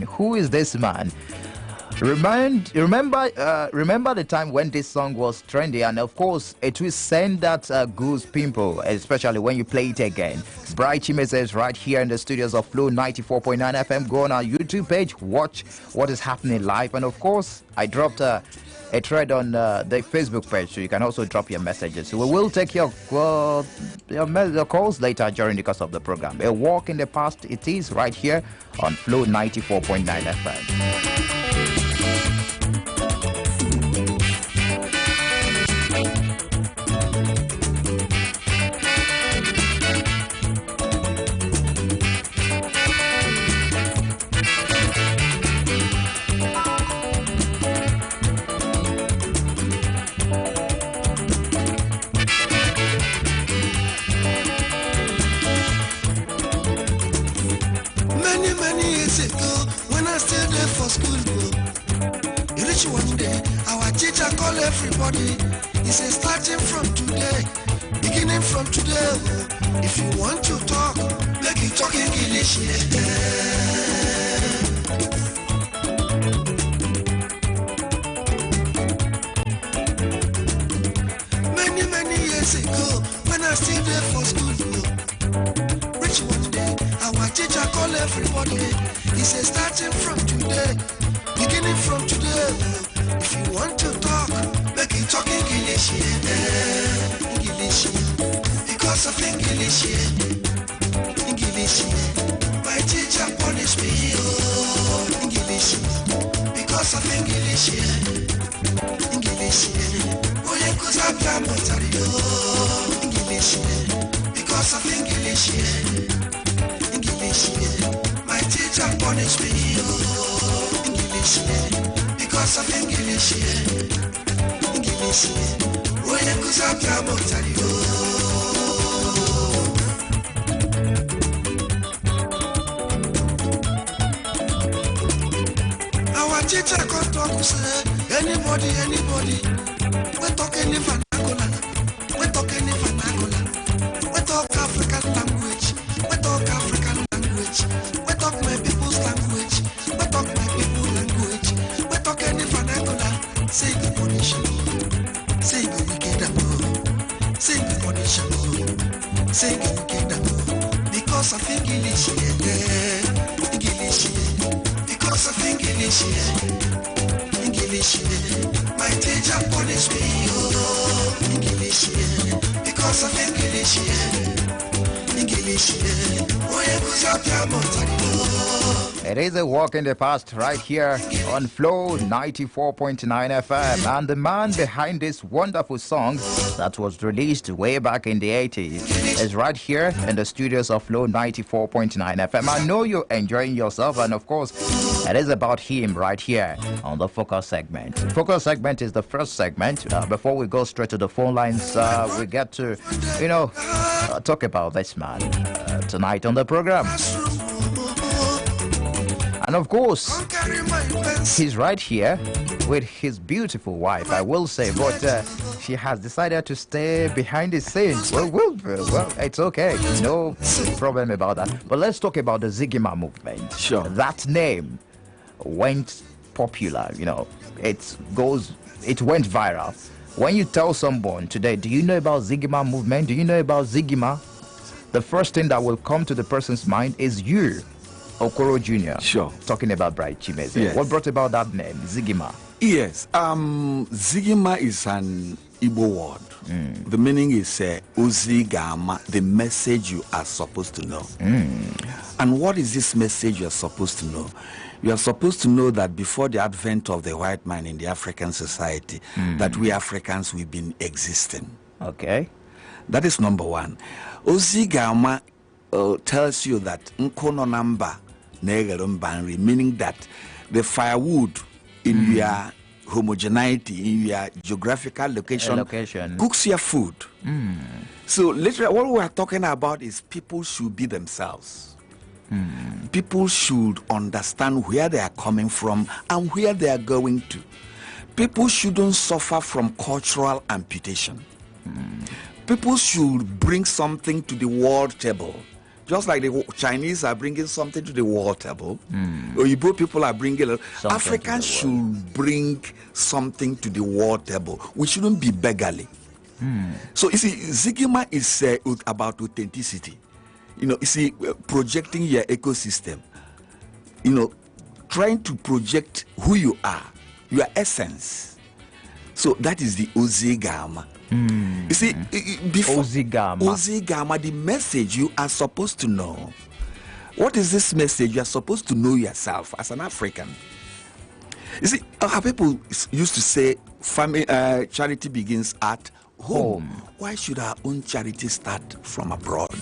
Who is this man? Remember the time when this song was trendy, and of course it will send that goose pimple, especially when you play it again. Bright Chmezie is right here in the studios of Flow 94.9 FM. Go on our YouTube page, watch what is happening live, and of course I dropped a thread on the Facebook page, so you can also drop your messages. So we will take your calls later during the course of the program. A walk in the past, it is right here on Flow 94.9 FM. Everybody, he says starting from today, beginning from today. If you want to talk, make it talk English. Many years ago, when I still there for school, rich one day, our teacher called everybody. He says starting from today, beginning from today. If you want to talk, make it talk English, English, because of English, English. My teacher punished me, oh, English, because of English, English. Oh, yeah, cause I'm Ontario, English, because of English, English. My teacher punished me, oh, English. Because of English, English. Oh, yeah, cause I'm Ontario. Our teacher can talk to say, anybody. We talk any vernacular. We talk any vernacular. We talk African language. We talk African language. We talk my people's language. We talk my people's language. Any vernacular, say the punishment, say the wicked, say the punishment, say the wicked, because of English, English, because of English, English. My teacher punished me, oh, English, because of English, English. Oh, yeah, cause I'm Ontario. It is a walk in the past right here on Flow 94.9 FM. And the man behind this wonderful song that was released way back in the 80s is right here in the studios of Flow 94.9 FM. I know you're enjoying yourself, and of course, it is about him right here on the Focus segment. Focus segment is the first segment. Before we go straight to the phone lines, we get to, talk about this man tonight on the program. And of course, he's right here with his beautiful wife, I will say, but she has decided to stay behind the scenes. Well, it's okay. No problem about that. But let's talk about the Zigima movement. Sure. That name went popular, it went viral. When you tell someone today, do you know about Zigima movement? Do you know about Zigima? The first thing that will come to the person's mind is you, Okoro Jr. Sure. Talking about Bright Chmezie. Yes. What brought about that name, Zigima? Yes. Zigima is an Igbo word. The meaning is Uzigama, the message you are supposed to know. And what is this message you are supposed to know? You are supposed to know that before the advent of the white man in the African society, that we Africans, we've been existing. Okay. That is number one. Uzigama tells you that Nkono number, meaning that the firewood in your homogeneity, in your geographical location cooks your food. So literally what we are talking about is people should be themselves. People should understand where they are coming from and where they are going to. People shouldn't suffer from cultural amputation. People should bring something to the world table Just like the Chinese are bringing something to the war table, Oyibo people are bringing. Africans should bring something to the war table. We shouldn't be beggarly. So you see, Zigima is about authenticity. You see, projecting your ecosystem. Trying to project who you are, your essence. So that is the Ozigama. You see, before Ozigama, the message you are supposed to know. What is this message? You are supposed to know yourself as an African. You see, our people used to say, charity begins at home. Why should our own charity start from abroad?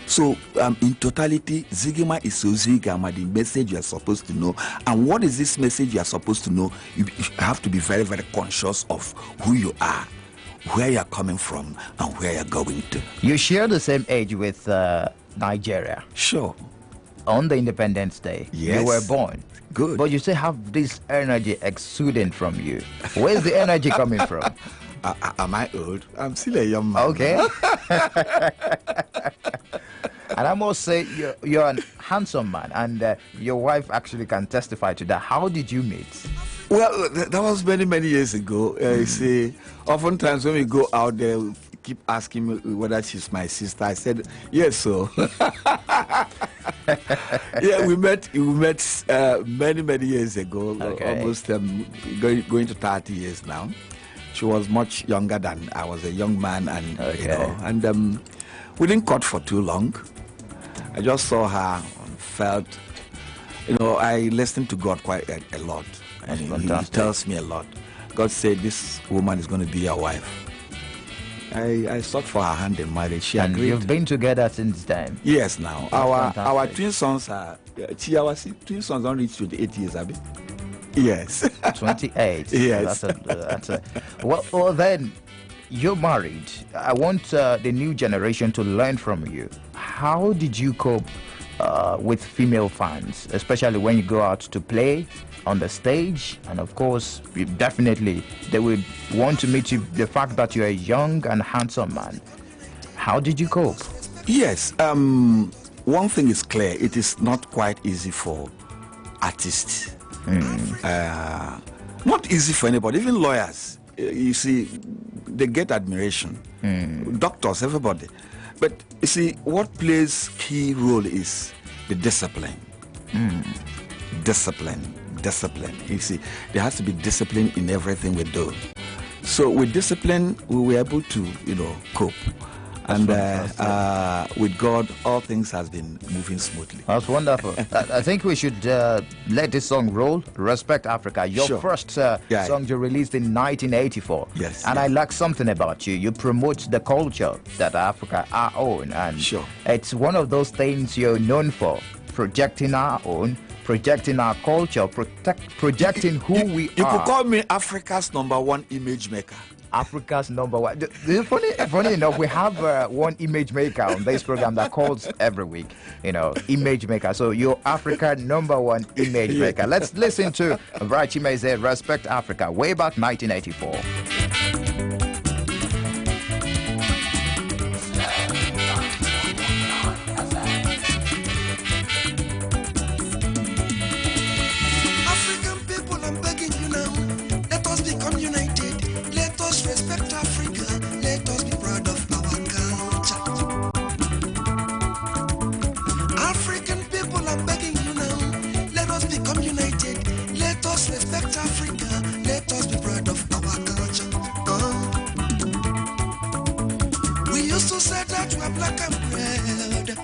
So, in totality, Zigima is Ozigama, the message you are supposed to know. And what is this message you are supposed to know? You have to be very, very conscious of who you are, where you're coming from, and where you're going to. You share the same age with Nigeria. Sure. On the Independence Day, yes. You were born. Good. But you still have this energy exuding from you. Where's the energy coming from? Am I old? I'm still a young man. Okay. And I must say, you're a handsome man, and your wife actually can testify to that. How did you meet? Well, that was many, many years ago. You see, oftentimes when we go out there, we keep asking me whether she's my sister. I said, yes, so. Yeah, we met many, many years ago, okay. Almost going to 30 years now. She was much younger than I was a young man, and okay. And we didn't cut for too long. I just saw her and felt, I listened to God quite a lot, and he tells me a lot. God said, "This woman is going to be your wife." I sought for her hand in marriage. She agreed. You've been together since then? Yes. Now our twin sons are. Our twin sons don't reach 28 years, Abi. Yes. 28. Yes. That's a well, then you're married. I want the new generation to learn from you. How did you cope with female fans, especially when you go out to play on the stage? And of course, definitely they would want to meet you. The fact that you're a young and handsome man. How did you cope? Yes. One thing is clear. It is not quite easy for artists. Not easy for anybody, even lawyers. You see, they get admiration. Doctors, everybody. But you see, what plays key role is the discipline. Discipline. You see, there has to be discipline in everything we do. So with discipline, we were able to, cope. And with God, all things has been moving smoothly. That's wonderful. I think we should let this song roll. Respect Africa. Your first song you released in 1984. Yes. And I like something about you. You promote the culture that Africa our own. And it's one of those things you're known for. Projecting our own, projecting our culture, projecting who we are. You could call me Africa's #1 image maker. Africa's #1. Funny enough, we have one image maker on this program that calls every week, image maker. So you're Africa #1 image maker. Let's listen to Chmezie, Respect Africa, way back 1984. Respect Africa, let us be proud of our culture. African people, I'm begging you now, let us become united. Let us respect Africa, let us be proud of our culture. We used to say that we're black and proud.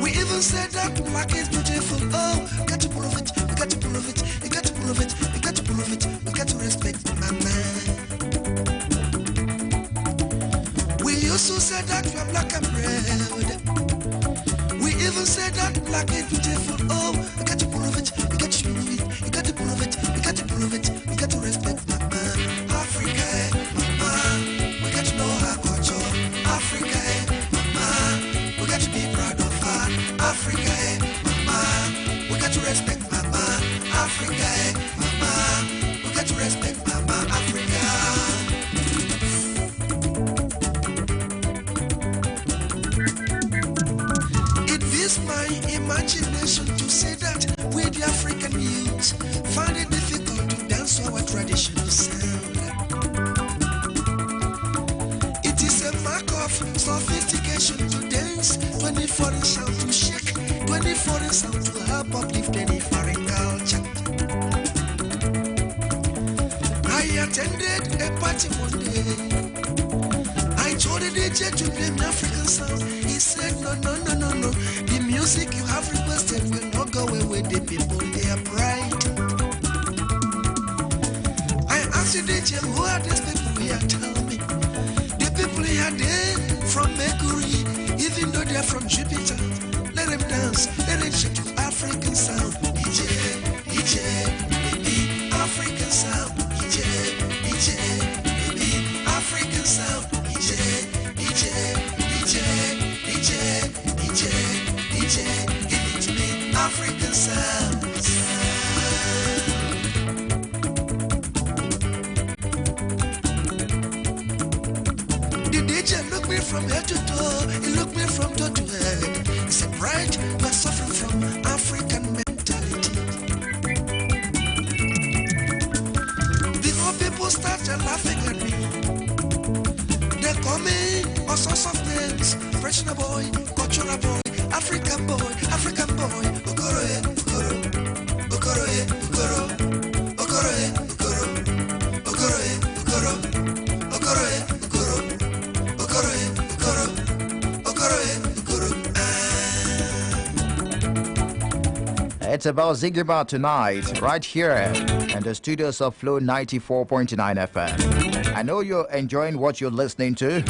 We even said that black is beautiful. Oh, got to prove it, we got to prove it, we got to prove it, we got to prove it, we got to respect my man. We used to say that we're black and proud. We even said that black is beautiful. Oh, we got to prove it, we got to prove it, we got to prove it, we got to prove it, we got to respect mama. Africa, mama, we got to know our culture. Africa, mama, we got to be proud of her. Africa, mama, we got to respect mama. Africa, mama, we got to respect mama. Africa. 20 foreign sound to shake, 20 foreign sound to help uplift any foreign culture. I attended a party one day. I told the DJ to play me African sound. He said, no. The music you have requested will not go away with the people, their pride. I asked the DJ, who are these people here? Tell me. The people here, they from Mercury, even though they're from Jupiter. Let them dance, let them shake to African sound. DJ, baby, African sound. DJ, baby, African sound. DJ, give it to me, African sounds. The DJ looked me from head to toe, he looked me from toe to head. He said, right, we're suffering from African mentality. Before people started laughing at me, they call me all sorts of names. Freshener boy, cultural boy, African boy, Okoro, Okoro, Okoro, Okoro, Okoro, Okoro, Okoro, It's about Ziggy Bar tonight, right here in the studios of Flow 94.9 FM. I know you're enjoying what you're listening to.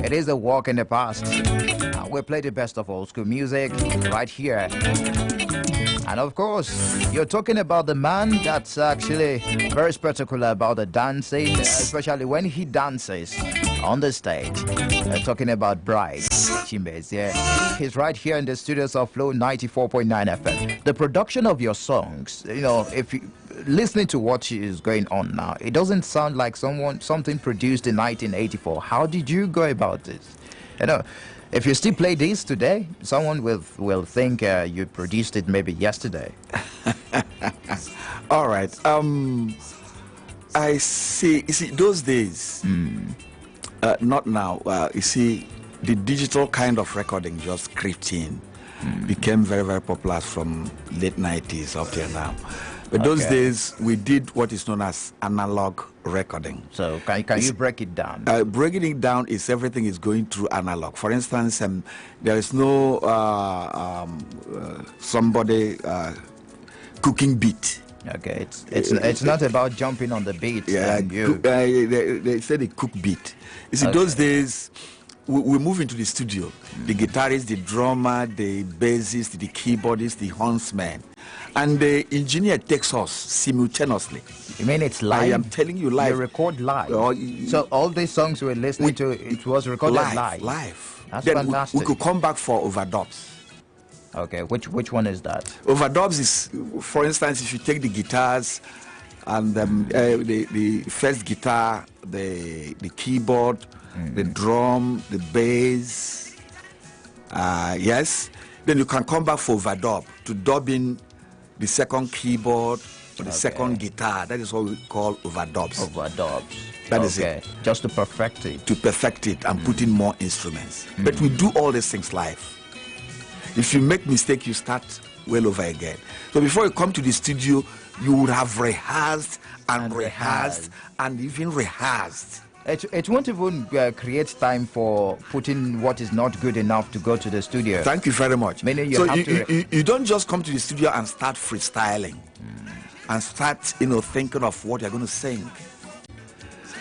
It is a walk in the past. We play the best of old school music right here. And of course, you're talking about the man that's actually very particular about the dancing, especially when he dances on the stage. Talking about Bright Chmezie. He's right here in the studios of Flow 94.9 FM. The production of your songs, if you listening to what is going on now, it doesn't sound like something produced in 1984. How did you go about this? If you still play this today, someone will think you produced it maybe yesterday. All right. I see. You see, those days, not now. You see, the digital kind of recording just crept in, became very, very popular from late 90s up till now. But those days, we did what is known as analog recording. So can you break it down? Breaking it down is everything is going through analog. For instance, there is no somebody cooking beat. Okay, it's not about jumping on the beat. Yeah, they said a cook beat. You see, those days, we move into the studio. The guitarist, the drummer, the bassist, the keyboardist, the hornsman. And the engineer takes us simultaneously. You mean it's live? I am telling you live. You record live. So all these songs we're listening to, it was recorded live. Live. That's then fantastic. We could come back for overdubs. Okay, which one is that? Overdubs is, for instance, if you take the guitars and the first guitar, the keyboard, the drum, the bass, yes, then you can come back for overdub to dub in the second keyboard or the second guitar. That is what we call overdubs. Overdubs. That is it. Just to perfect it. To perfect it and put in more instruments. But we do all these things live. If you make mistake, you start well over again. So before you come to the studio, you would have rehearsed and rehearsed and even rehearsed. It won't even create time for putting what is not good enough to go to the studio. Thank you very much. Meaning you don't just come to the studio and start freestyling and start thinking of what you're going to sing.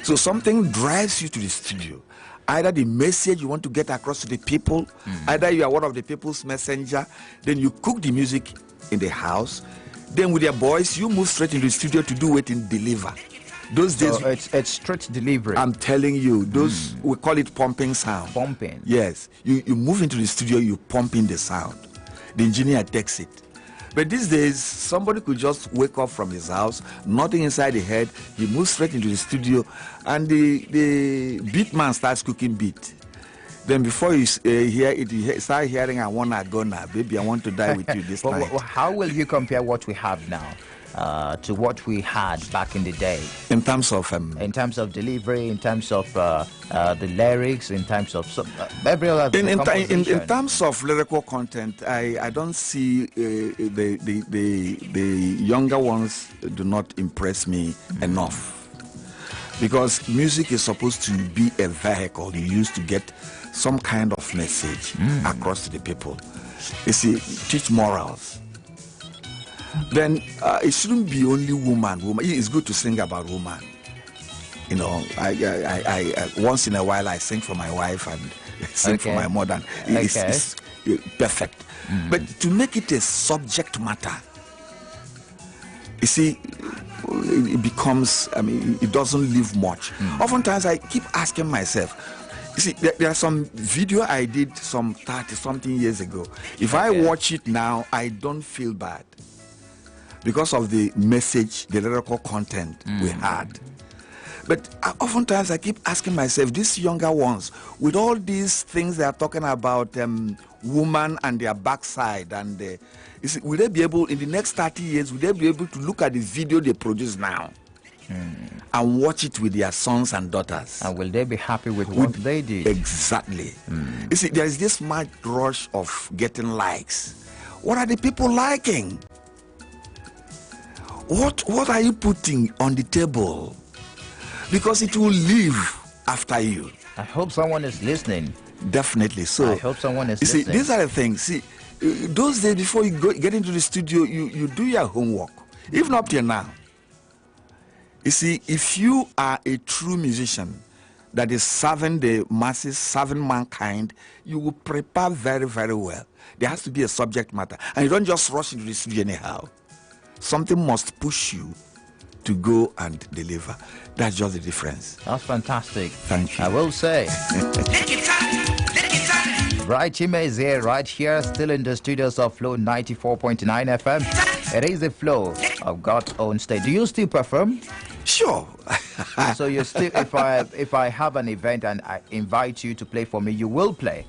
So something drives you to the studio. Either the message you want to get across to the people, either you are one of the people's messenger, then you cook the music in the house, then with your boys you move straight into the studio to do it and deliver. Those days, so it's straight delivery. I'm telling you, those we call it pumping sound. Pumping. Yes, you move into the studio, you pump in the sound. The engineer takes it. But these days, somebody could just wake up from his house, nothing inside the head. He moves straight into the studio, and the beat man starts cooking beat. Then before you hear it, you start hearing, I wanna go now, baby, I want to die with you this But night. how will you compare what we have now to what we had back in the day? In terms of Delivery, in terms of the lyrics, in terms of every other in terms of lyrical content, I don't see the younger ones do not impress me enough, because music is supposed to be a vehicle you use to get some kind of message across to the people. You see, teach morals. Then it shouldn't be only woman. It's good to sing about woman. You know, I once in a while I sing for my wife and sing for my mother. It's perfect. But to make it a subject matter, you see, it becomes, I mean, it doesn't leave much. Oftentimes I keep asking myself, you see, there are some video I did some 30-something years ago. If I watch it now, I don't feel bad because of the message, the lyrical content we had. But oftentimes I keep asking myself, these younger ones, with all these things they are talking about, woman and their backside, and you see, will they be able, in the next 30 years, will they be able to look at the video they produce now and watch it with their sons and daughters? And will they be happy with what they did? Exactly. You see, there is this mad rush of getting likes. What are the people liking? What are you putting on the table? Because it will live after you. I hope someone is listening. Definitely. So I hope someone is listening. See, these are the things. See, those days before you get into the studio, you do your homework. Even up till now. You see, if you are a true musician that is serving the masses, serving mankind, you will prepare very, very well. There has to be a subject matter. And you don't just rush into the studio anyhow. Something must push you to go and deliver. That's just the difference. That's fantastic. Thank you. I will say. Right, Chmezie right here, still in the studios of Flow 94.9 FM. It is a flow of God's own state. Do you still perform? Sure. So you still, if I have an event and I invite you to play for me, you will play?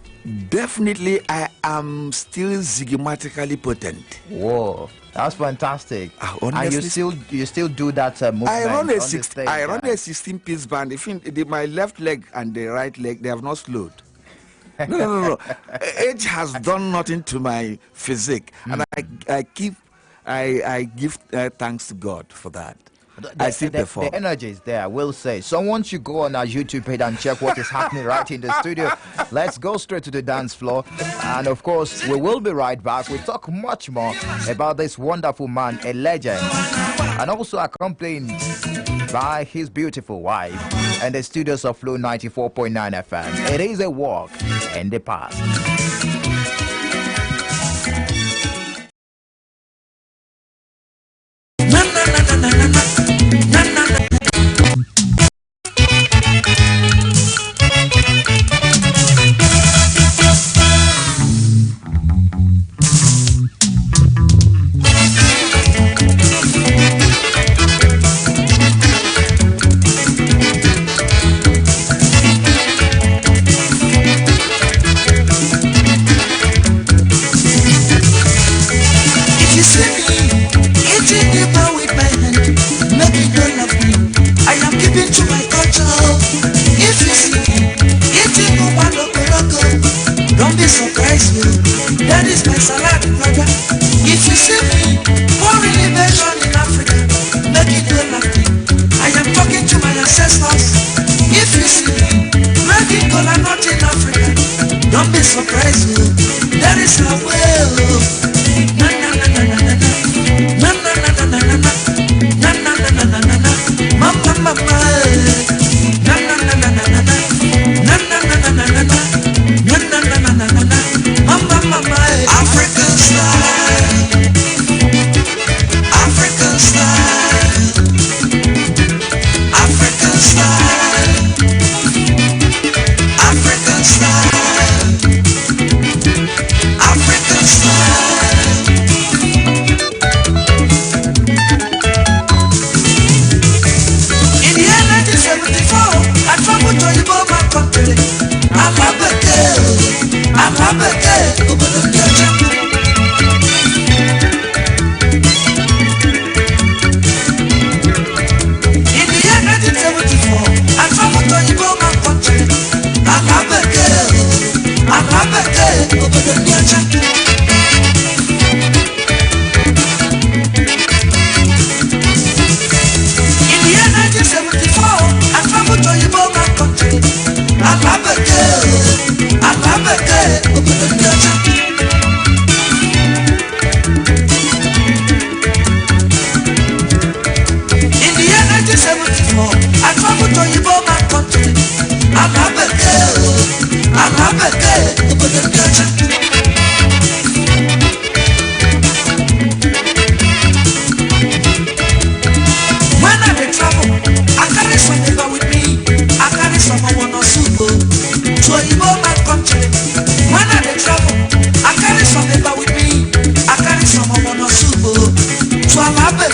Definitely, I am still zygmatically potent. Whoa, that's fantastic. Honestly, and you still do that movement. I run a 16-piece band. If my left leg and the right leg, they have not slowed. No. Age has done nothing to my physique, and I give thanks to God for that. The energy is there, I will say. Someone should go on our YouTube page and check what is happening right in the studio. Let's go straight to the dance floor. And of course, we will be right back. We'll talk much more about this wonderful man, a legend, and also accompanied by his beautiful wife and the studios of Flow 94.9 FM. It is a walk in the past.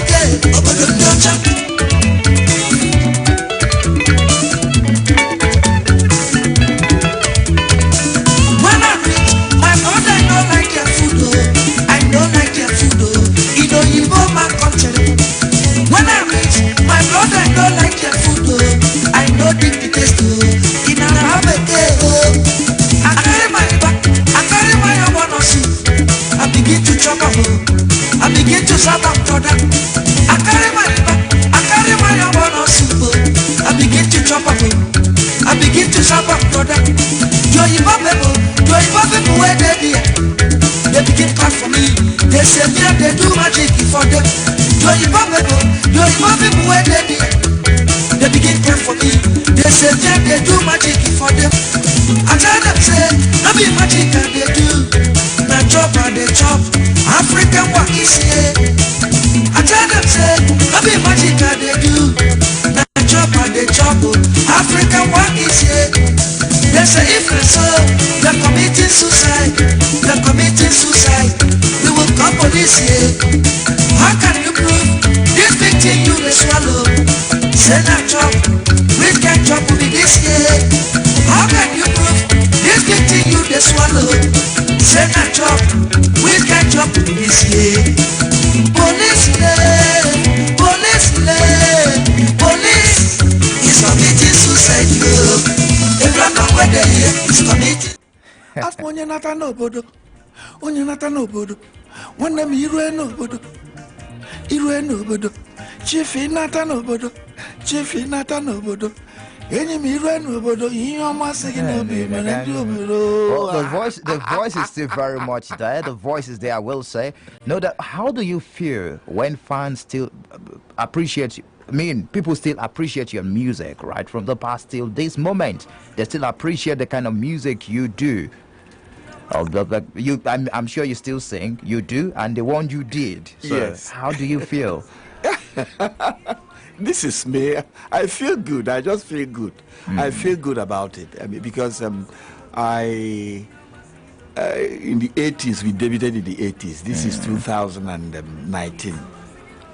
bekee obodo ndị ọcha. When I reach my mother, I don't like their food, oh. I don't like their food, oh. You know you go my country. When I reach my brother, I don't like their food, oh. I know the taste, oh. In a bekee, oh. I carry my back, I carry my one soup. I begin to chop up, oh. I begin to serve up product. I carry my back, I carry my one soup, oh. I begin to chop up, oh. I begin to serve up product. Yo, people where they be. They begin to clap for me. They say, yeah, they do magic for them. Yo, people where they be. They begin to clap for me. They say, yeah, they do magic for them. I tell them, say, no be magic and they do. Na chop and they chop. African work is here. I tell them, say, no be magic and they do. Na chop and they chop. African work is here. They say if I saw they're committing suicide, they're committing suicide. We will call police here. How can you prove this big thing you will swallow? Say that chop, we can chop with this year. How can you prove this big thing you will swallow? Say that chop, we can chop with this year. Police lay, police lay, police is committing suicide, yo. After onye nata n'obodo, nwanne m irue n'obodo, chief nata n'obodo, enyi m irue n'obodo, ihe ọma sị gị n'obi mere ndị obodo. Well, the voice is still very much there. The voice is there, I will say. Know that. How do you feel when fans still appreciate you? I mean, people still appreciate your music, right? From the past till this moment, they still appreciate the kind of music you do. I'm sure you still sing. You do, and the one you did. So Yes. How do you feel? This is me. I feel good. I just feel good. I feel good about it. I mean, because in the 80s, we debuted in the 80s. This is 2019.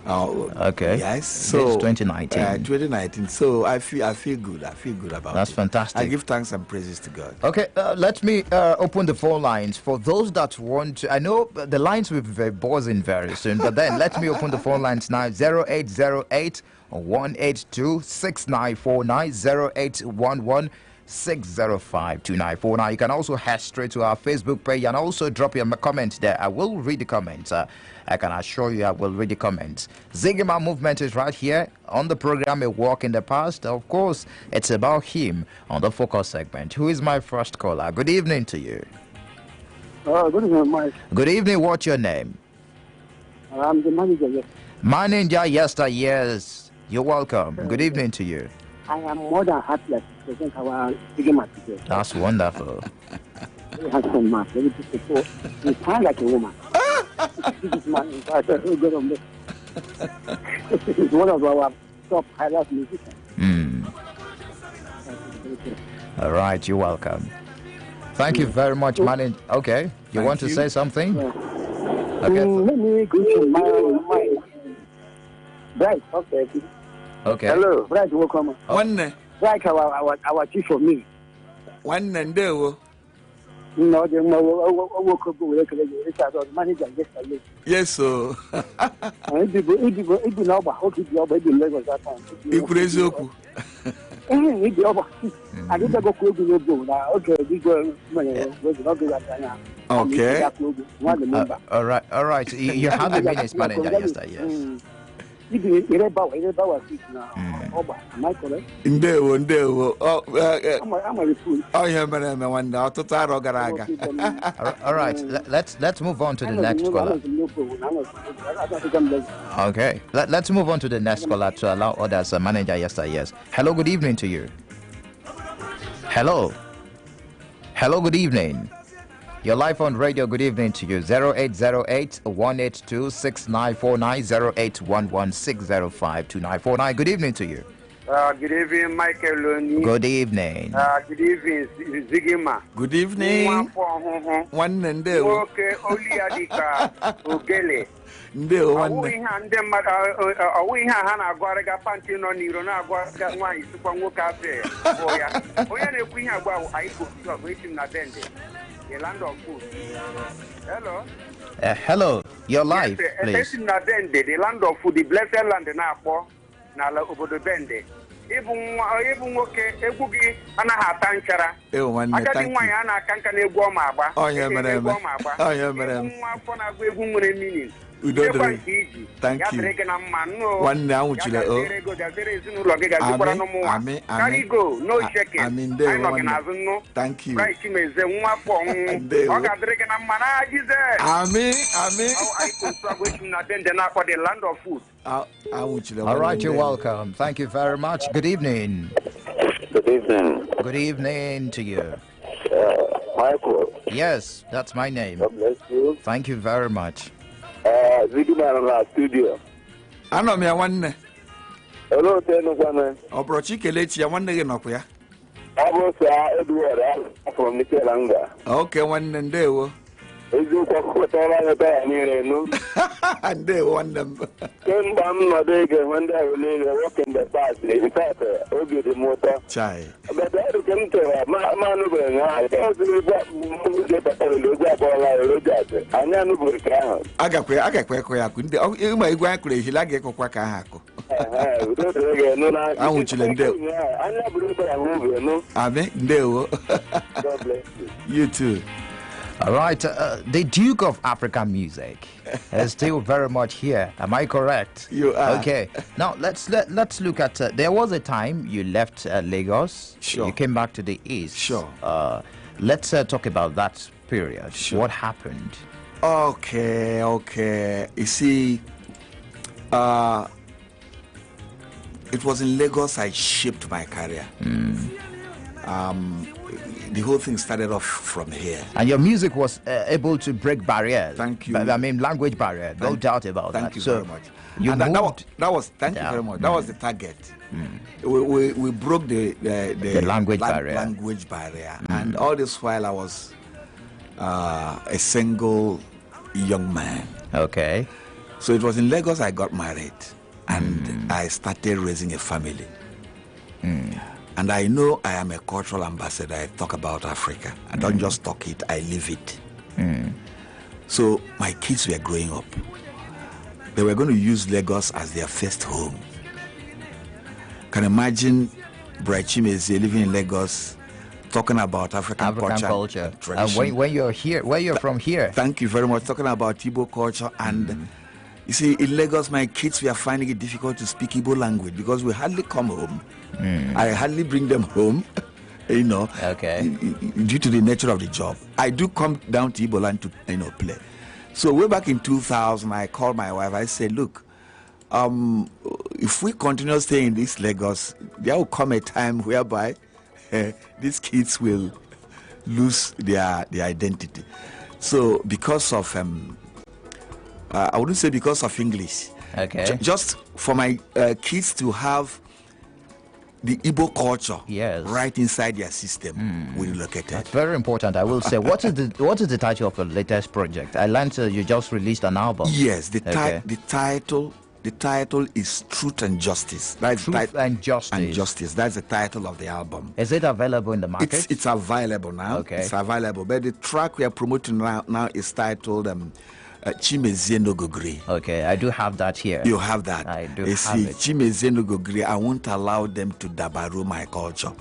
Okay. Yes. So it's 2019. 2019. So I feel good. I feel good about it. That's fantastic. I give thanks and praises to God. Okay, let me open the phone lines for those that want to. I know the lines will be very buzzing very soon, but then let me open the phone lines now. 0808 182 6949 0811 605 2949. You can also head straight to our Facebook page and also drop your comment there. I will read the comments. I can assure you I will read the comments. Ziggyman Movement is right here on the program A Walk in the Past. Of course, it's about him on the focus segment. Who is my first caller? Good evening to you. Good evening, Mike. Good evening. What's your name? I'm the manager, yes. Manager, yes. You're welcome. Good evening to you. I am more than happy to present our Ziggyman today. That's wonderful. Very handsome man, very beautiful. You sound like a woman. This man is good on this. This is one of our top highlight musicians. All right, you're welcome. Thank you very much, manager. Okay, you want to say something? Yeah. Okay. Let me greet my Bright, okay. Okay. Hello, Bright, welcome. One Bright, our chief for me. ndewo. No, the work of the manager yesterday. Yes, so. Ibi na ọgba oge dị ọgba ebi Lagos that time. Ikwuru eziokwu. Ibi ọgba. Adịbegokwu egwu n'oge na oge dịgo mere n'oge anya. Okay. All right. You have a minute, manager yesterday, yes. Ibi Irebawa fit na ọgba. Am I correct? Ndewo. I'm a report. Oh, yeah, mere eme nwanne ọtụtụ arọ gara aga. All right, let's move on to the next caller. Okay, let's move on to the next caller to allow others. Manager yesterday, yes. Hello, good evening to you. Hello, good evening. You're live on radio. Good evening to you. 0808 182 6949 0811 605 2949. Good evening to you. Good evening, Michael Loni. Good evening. Good evening, Zigima. Good evening. One and day. Okay, Oliadika, Ogele. Nde one. We hand them, we have a Guaraga Pantin on Irona, Guaraga, one is Super Cafe. Oh, yeah. When we have I could wait in Nadende, the land of food. Hello. Hello, you're live, please. In Nadende, the land of food, the blessed land in Apo, Nala over the Bende. Even okay, Ebugi, and I have Tanchara. I got in my Anna Kankane Gomaba. Oh, yeah, madam. Oh, yeah, madam. Thank you. One now, which you know. No checking. I mean, there. Thank you. Right, Chmezie, the land of food. All right, you're welcome. Thank you very much. Good evening. Good evening. Good evening to you. Michael. Yes, that's my name. God bless you. Thank you very much. Zigima studio. I know me one. Hello, Tenugana. Obrochi Kelechi, I want to get up here. I was Edward from Nicaragua. Okay, one and they were. Is you what And they won them. When they walk in the past, in fact, Obi the motor. Chai. But I come to You too. All right, the Duke of African music is still very much here. Am I correct? You are. Okay. Now let's look at. There was a time you left Lagos. Sure. You came back to the east. Sure. Let's talk about that period. Sure. What happened? Okay. You see, it was in Lagos I shaped my career. The whole thing started off from here. And your music was able to break barriers. Thank you. I mean, language barrier. No doubt about that. Thank you so very much. You and moved. that was thank you very much. That was the target. We broke the language barrier. Language barrier. And all this while I was a single young man. Okay. So it was in Lagos I got married, and I started raising a family. And I know I am a cultural ambassador. I talk about Africa. I don't just talk it, I live it. So my kids were growing up. They were going to use Lagos as their first home. Can you imagine Chmezie living in Lagos, talking about African culture. When you're here, where you're from here. Thank you very much. Talking about Igbo culture. And you see, in Lagos, my kids were finding it difficult to speak Igbo language because we hardly come home. I hardly bring them home, you know, due to the nature of the job. I do come down to Igbo land to, play. So way back in 2000, I called my wife. I said, look, if we continue staying in this Lagos, there will come a time whereby these kids will lose their identity. So because of, I wouldn't say because of English, just for my kids to have the Igbo culture right inside their system, we relocated. That's very important. I will say, what is the title of your latest project? I learned you just released an album. Yes, the title is Truth and Justice. That's Truth and Justice. And Justice. That's the title of the album. Is it available in the market? It's available now. Okay. It's available. But the track we are promoting now is titled Chmezie no go gree. Okay, I do have that here. You have that. I do you have see, it. Chmezie no go gree. I won't allow them to dabaru my culture.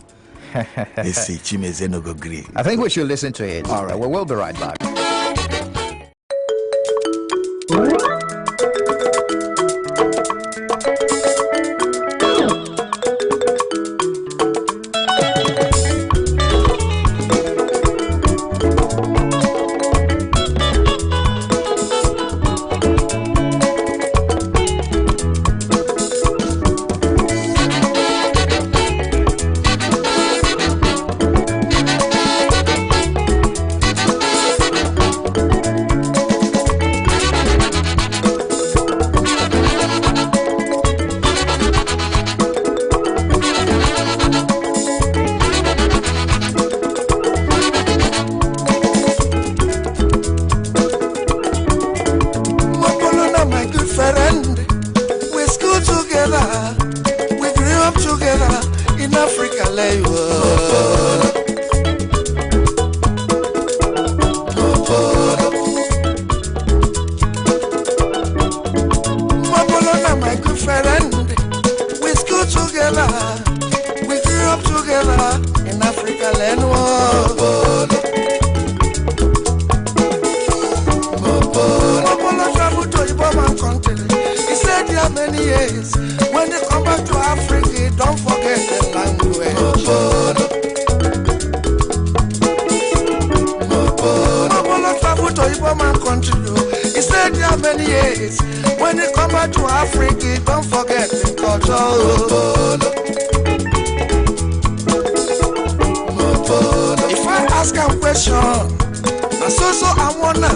You see, Chmezie no go gree. I think we should listen to it. All right. We will be right back. together. We grew up together in Africa, Mapolona, my good friend. We school together. We grew up together in Africa, Mapolo traveled to Iboman country. He said there are many years. When they come back to Africa, don't forget the language. Mapolo traveled to Iboman country. He said there are many years. When they come back to Africa, don't forget the culture. If I ask a question, so I wanna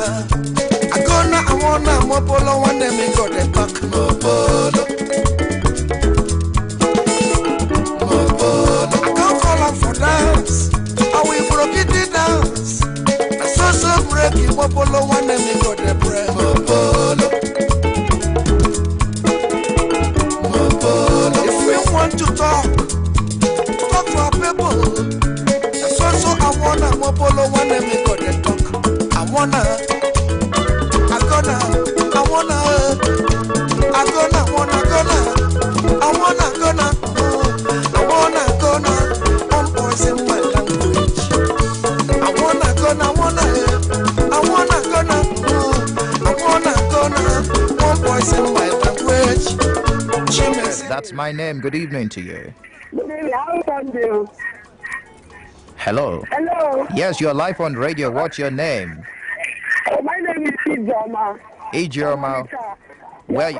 Mopolo one them me go the back Mopolo. I can't call them for dance. I will broke it dance. So break it Mopolo one them me go the break Mopolo. If we want to talk to our people. So I wanna Mopolo one them me go the talk. I wanna voice in my language. I wanna one voice in my language. Chmezie. That's my name. Good evening to you. Good evening. How are you? Hello. Hello. Yes, you're live on radio. What's your name? My name is Ijoma. Ijoma. Where?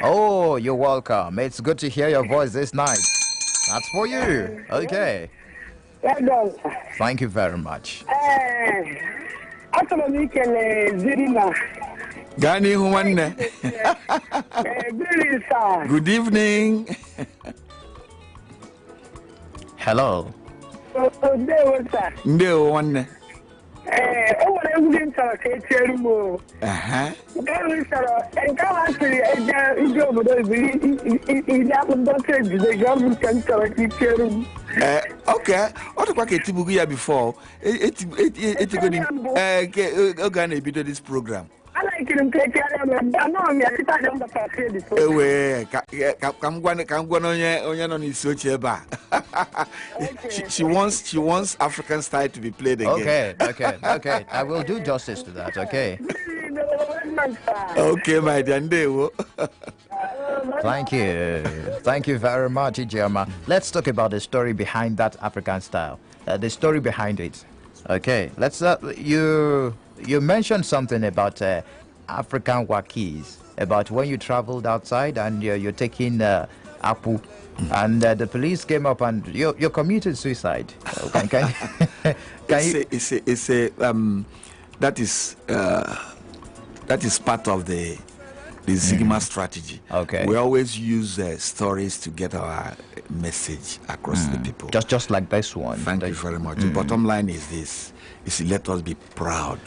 Oh, you're welcome. It's good to hear your voice this night. That's for you. Okay. Thank you very much. Gani Huane. Good evening. Hello. Ndeo one. Okay. What about Tibugia before? It's going to be this program. I like him take care of them. I know me. I don't She wants African style to be played again. Okay. I will do justice to that. Okay. Okay, my dear. Thank you very much, Ijoma. Let's talk about the story behind that African style. The story behind it. Okay. Let's. You mentioned something about African wakis, about when you traveled outside and you're taking Apu, and the police came up and you committed suicide. That is part of the Sigma strategy. Okay. We always use stories to get our message across the people. Just like this one. Thank you very much. The bottom line is this: let us be proud.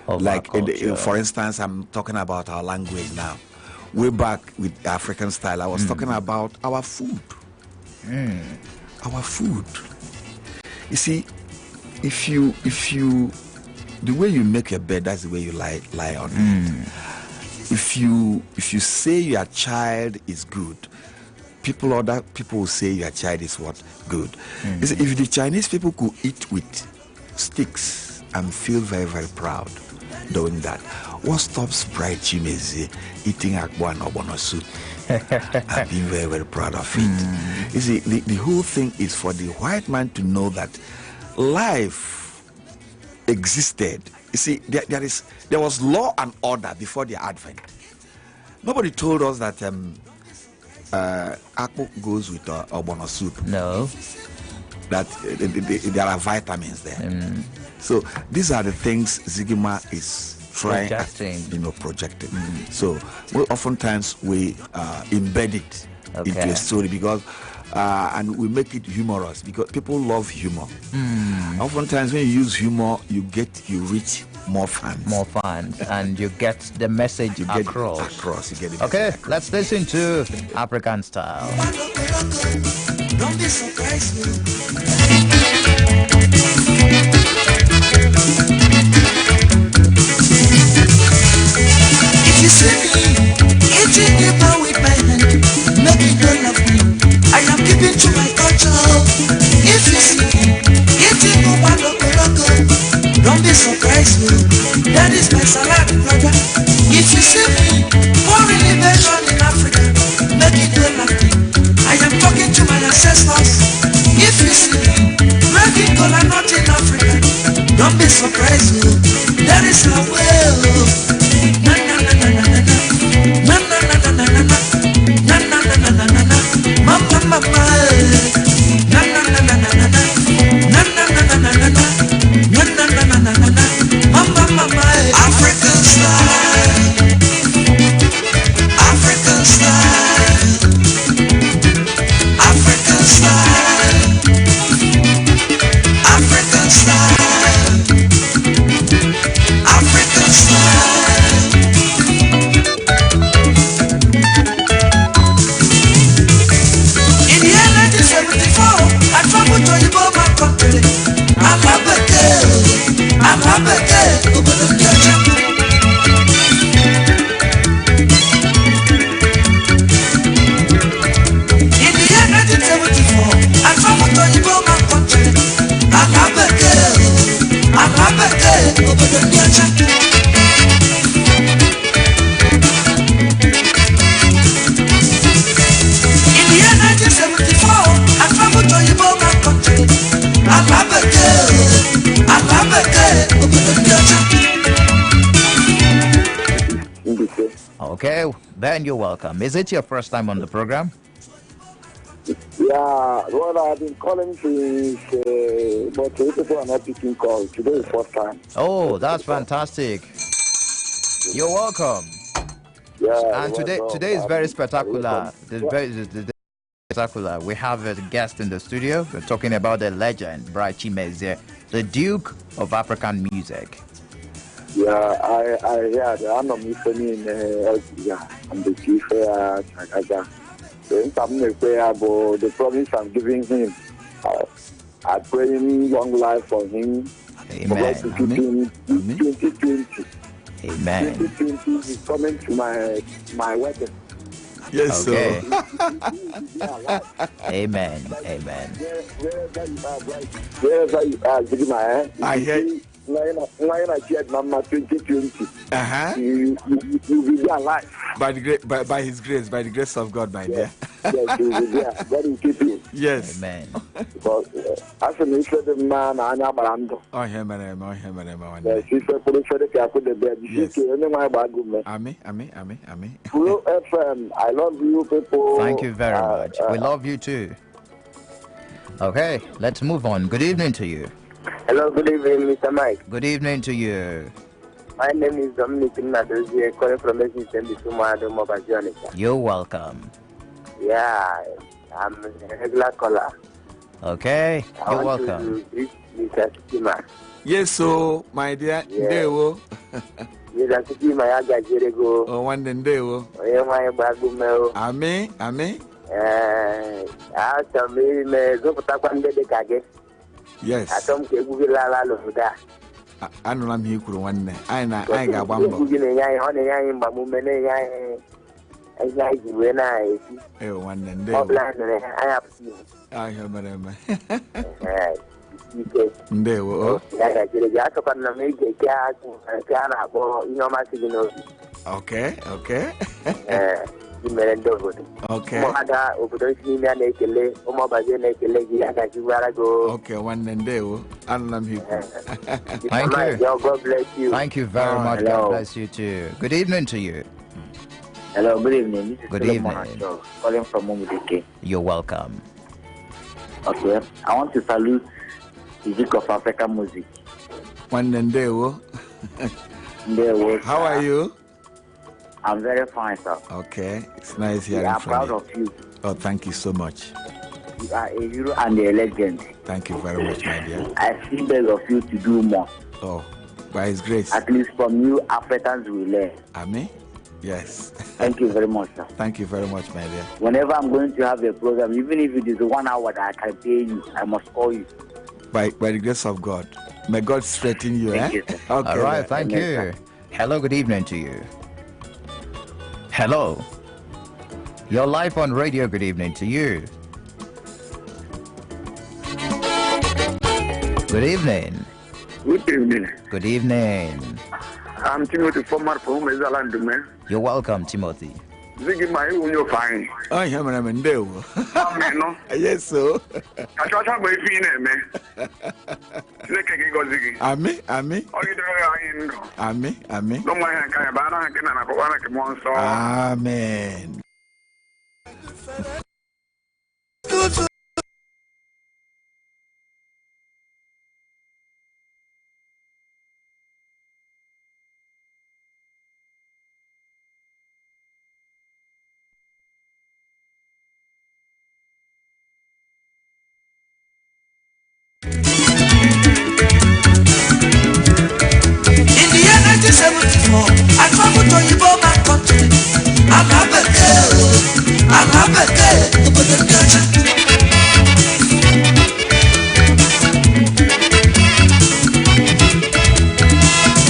Like, for instance, I'm talking about our language now. Way back with African style, I was talking about our food. Our food. You see, if you, the way you make your bed, that's the way you lie on it. If you say your child is good, other people will say your child is what? Good. You see, if the Chinese people could eat with sticks and feel very, very proud doing that, what stops Bright Chmezie eating akbo and ogbono soup and being very, very proud of it? You see, the whole thing is for the white man to know that life existed. You see, there was law and order before the advent. Nobody told us that akbo goes with ogbono soup. No. That there are vitamins there. So these are the things Zigima is trying projecting. So oftentimes we embed it into a story, because and we make it humorous because people love humor. Oftentimes when you use humor, you reach more fans. And you get the message across. You get it. Okay, let's listen to African Style. Don't be surprised. If you see me eating the bar with my hand, make it don't love me. I am keeping to my culture. If you see me eating the bar don't be surprised. That is my salad, brother. If you see me pouring invasion in Africa, make it don't love me. I am talking to my ancestors. If you see me making cola nut in Africa, don't be surprised. That is our will. Na na na na na na na na na na na na na na na na na na na mama mama na na na na na na na na na na na na na na mama mama African style, African style, African style, African style, African style. In the year 1974, I traveled to Iboba country. I'm a girl, over the future. In the year 1974, I traveled to Iboba country. I'm a girl, over the future. In the year 1974, I traveled to Iboba country. I'm a girl, over the future. Okay, then you're welcome. Is it your first time on the program? Yeah, well, I've been calling since, but people are not picking calls. Today is first time. Oh, that's fantastic. You're welcome. Yeah, And today is very spectacular. The spectacular. We have a guest in the studio. We're talking about the legend, Chmezie, the Duke of African music. Yeah, I hear the I'm listening I'm the chief the promise I'm giving him. I pray him long life for him. Amen. For God to keep him 2020. Amen. 2020 is coming to my wedding. Yes, Okay. Yeah, Amen. Amen. wherever you are, give my hand. I hear. When I cheered Mama 2020, You will be alive. by His grace, by the grace of God, my dear. Yes, you will be there. God will keep you. Yes. Amen. Because as an interested man, I know about Oh, him and him. the sister for the Federal Capital, the bed. Yes. You know my bad good. Amen. Hello, FM. I love you, people. Thank you very much. We love you too. Okay, let's move on. Good evening to you. Hello, good evening, Mr. Mike. Good evening to you. My name is Dominic Nadozie, calling from Mobile. You're welcome. Yeah, I'm a regular caller. Okay, I you're want welcome. to greet Mr. Sikima. Yes, so my dear, Yeah. Ndewo. Mr. Sikima, I got Jericho. Oh, one day, Ndewo. My bagumel. Amen. I tell me, Zopatakande de Kage. Yes. I don't care who will allow that. I know I'm here for one day. I got one more. When I Oh, one day. I have seen. I have madam. Ndewo. Ndewo. Okay. Okay. Okay, one day. Thank you. God bless you. Thank you very much. Hello. God bless you too. Good evening to you. Hello, good evening. This is Good Solomon evening. Asho, calling from Mumudike. You're welcome. Okay, I want to salute the Duke of African music. One day. How are you? I'm very fine, sir. Okay, it's nice hearing I'm from proud you. of you. Oh, thank you so much. You are a hero and a legend. Thank you very much, my dear. I still beg of you to do more. Oh, by His grace. At least from you, Africans will learn. Amen. Yes. Thank you very much, sir. Thank you very much, my dear. Whenever I'm going to have a program, even if it is 1 hour that I can pay you, I must call you. By the grace of God. May God straighten you, Thank eh? you, sir. Okay. All right, thank Amen, you. sir. Hello, good evening to you. Hello. You're live on radio. Good evening to you. Good evening. Good evening. Good evening. I'm Timothy Former from Chmezie, man. You're welcome, Timothy. Ziggy, my own, you're fine. I am an Endeo. No? Yes, so. I thought I was feeling, man. Look at you, Ziggy. Amen. Oh, you don't know. Amen. No, my hand can't ban. I can't go on a monster. Amen. In the year 1974, I traveled to Igbo man country. Alabeke, obodo ndị ọcha.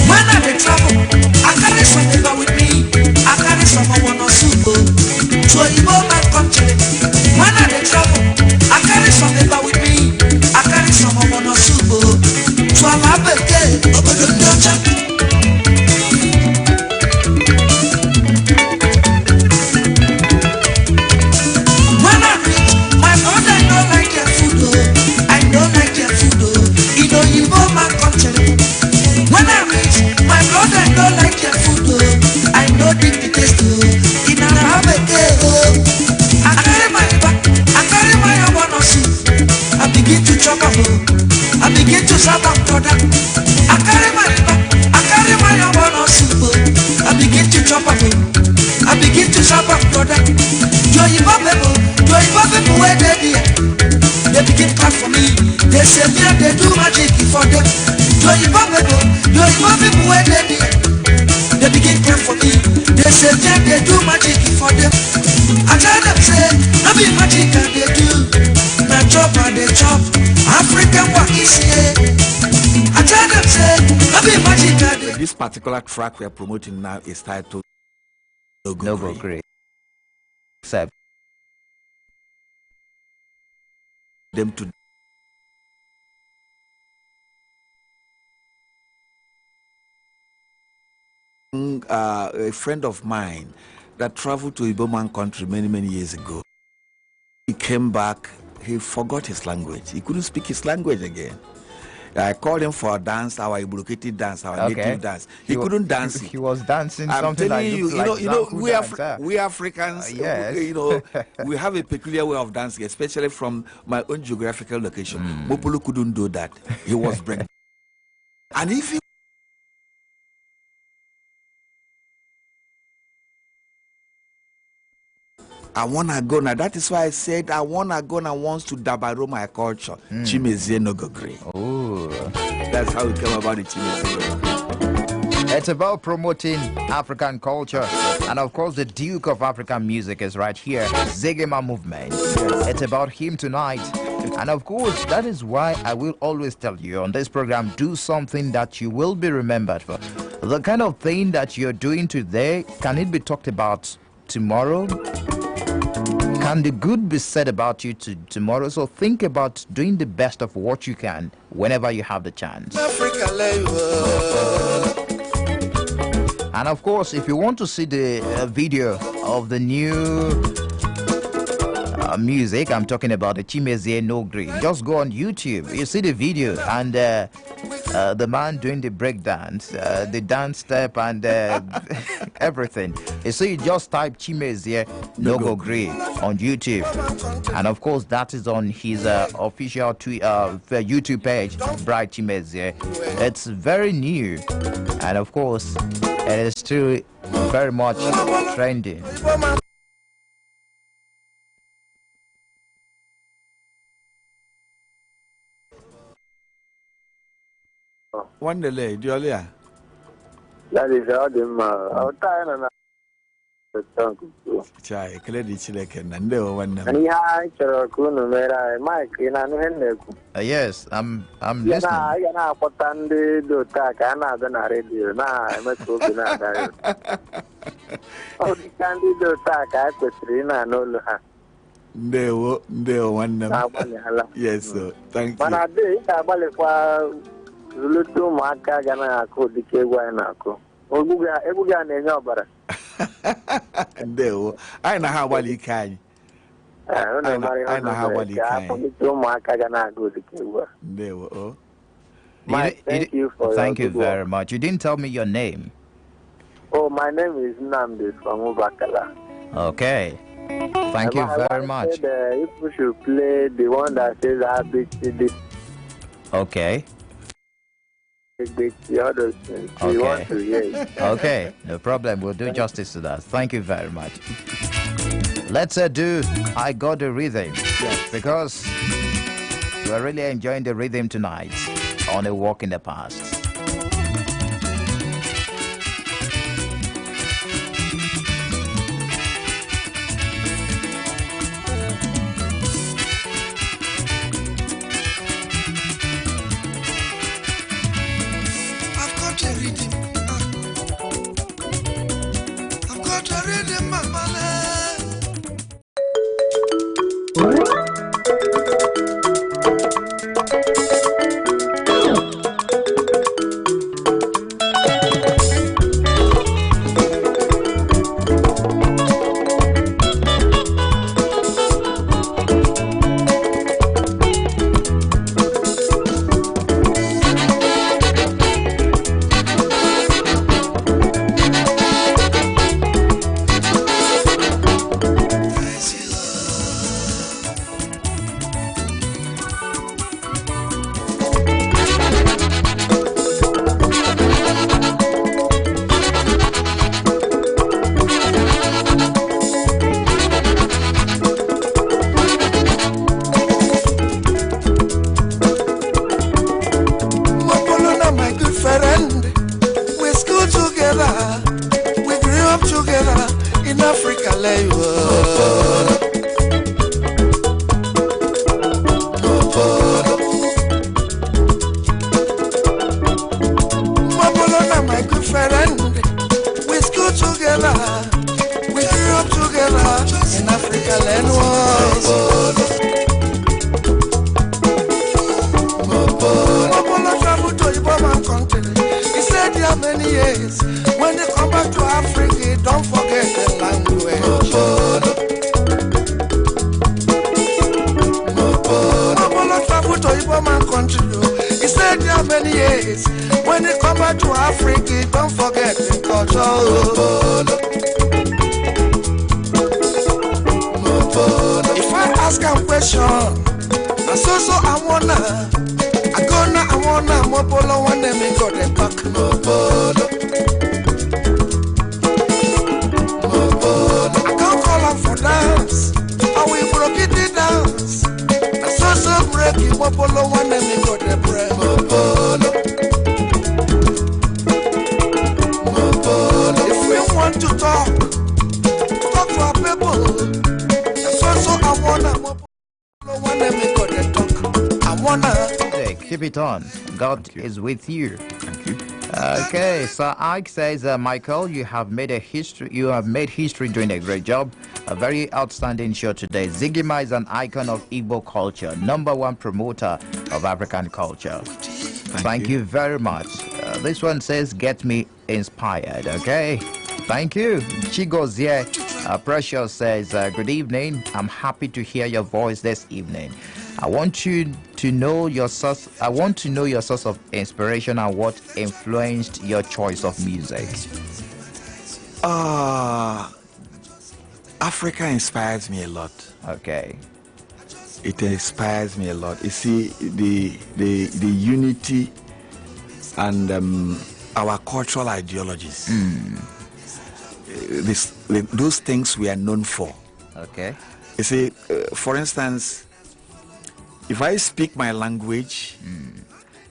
When I dey travel, I carry some paper with me. I carry some owonosupo to Igbo man country. When I dey travel, I carry some paper with me. I carry some owonosupo to Alabeke, obodo ndị ọcha. I begin to serve up brother. I carry my own soup. I begin to chop up. I begin to serve up brother. Joyibo people where they there. They begin clap for me. They say me and they do magic for them. Joyibo people where they there. They begin clap for me. They say me and they do magic for them. I tell them say, no be magic and they do. Na chop and they chop. African work is here. I tell them say, no be magic and they. This particular track we are promoting now is titled No Go Great. Except them to a friend of mine that traveled to Iboman country many years ago. He came back, he forgot his language. He couldn't speak his language again. I called him for a dance, our Ibrokiti dance, our native dance. He couldn't dance. He was dancing I'm something telling like we Africans, yes. we have a peculiar way of dancing, especially from my own geographical location. Mopolo couldn't do that. He was breaking. And if he I wanna go now. That is why I said I wanna go now. Wants to dabaro my culture. Chmezie no go green. Oh, that's how it came about the Chmezie. It's about promoting African culture, and of course, the Duke of African music is right here. Zegema movement. It's about him tonight, and of course, that is why I will always tell you on this program: do something that you will be remembered for. The kind of thing that you're doing today, can it be talked about tomorrow? Can the good be said about you tomorrow? So think about doing the best of what you can whenever you have the chance. And of course, if you want to see the video of the new music, I'm talking about the Chmezie No Green, just go on YouTube. You see the video and the man doing the break dance, the dance step and everything. So you just type Chmezie No Go Green on YouTube, and of course that is on his official YouTube page, Bright Chmezie. It's very new, and of course it is still very much trending. One delay, Julia. That is all the our time and Chai, credit Chilekan, and they one. and yeah, Kuno Mera, Mike, in an Henneku. Yes, I'm Yeah, listening. I know what Tandi do tak, and I don't radio. Now I must go to that. Oh, the candy do tak, I could see no. They one. Yes, sir. Thank But you. I did, I believe Zulutu Maka Gana, could the Kwanako. Oguga, Ebuga, and Yobara. I know how well you can. I know how well you can. They were. Oh. Mike, thank you for Thank your you good very work. much. You didn't tell me your name. Oh, my name is Namdi from Ubakala. Okay. Thank you very much. If we should play the one that says ABCD, Okay. the other things, we want to hear it. Okay. No problem. We'll do justice to that. Thank you very much. Let's do I Got the Rhythm. Yes, because we're really enjoying the rhythm tonight on A Walk in the Past. I've got a rhythm. I've got a rhythm, Mama. Mapolona, my good friend, we school together, we grew up together in Africa, Mapolona, my good friend, we school together, we grew up together in Africa, Mapolo traveled to Iboman country. He said there are many years. When they come back to Africa, don't forget the language. Mapolo traveled to Iboman country. He said there are many years. When they come back to Africa, don't forget the culture. If I ask a question, I wanna Mopolo when they make go the back. I can't call up for dance. I will broke it dance. I so break it Mopolo when they make go the bread. If we want to talk to our people. I wanna Mopolo when they make go the talk. I wanna. Keep it on. God is with you. Thank you. Okay, so Ike says, Michael, you have made history doing a great job. A very outstanding show today. Zigima is an icon of Igbo culture, #1 promoter of African culture. Thank you very much. This one says, get me inspired. Okay, thank you. Chigozie Precious says, good evening. I'm happy to hear your voice this evening. I want to know your source of inspiration and what influenced your choice of music. Africa inspires me a lot. Okay. It inspires me a lot. You see, the unity and our cultural ideologies. Those things we are known for. Okay. You see, for instance, if I speak my language,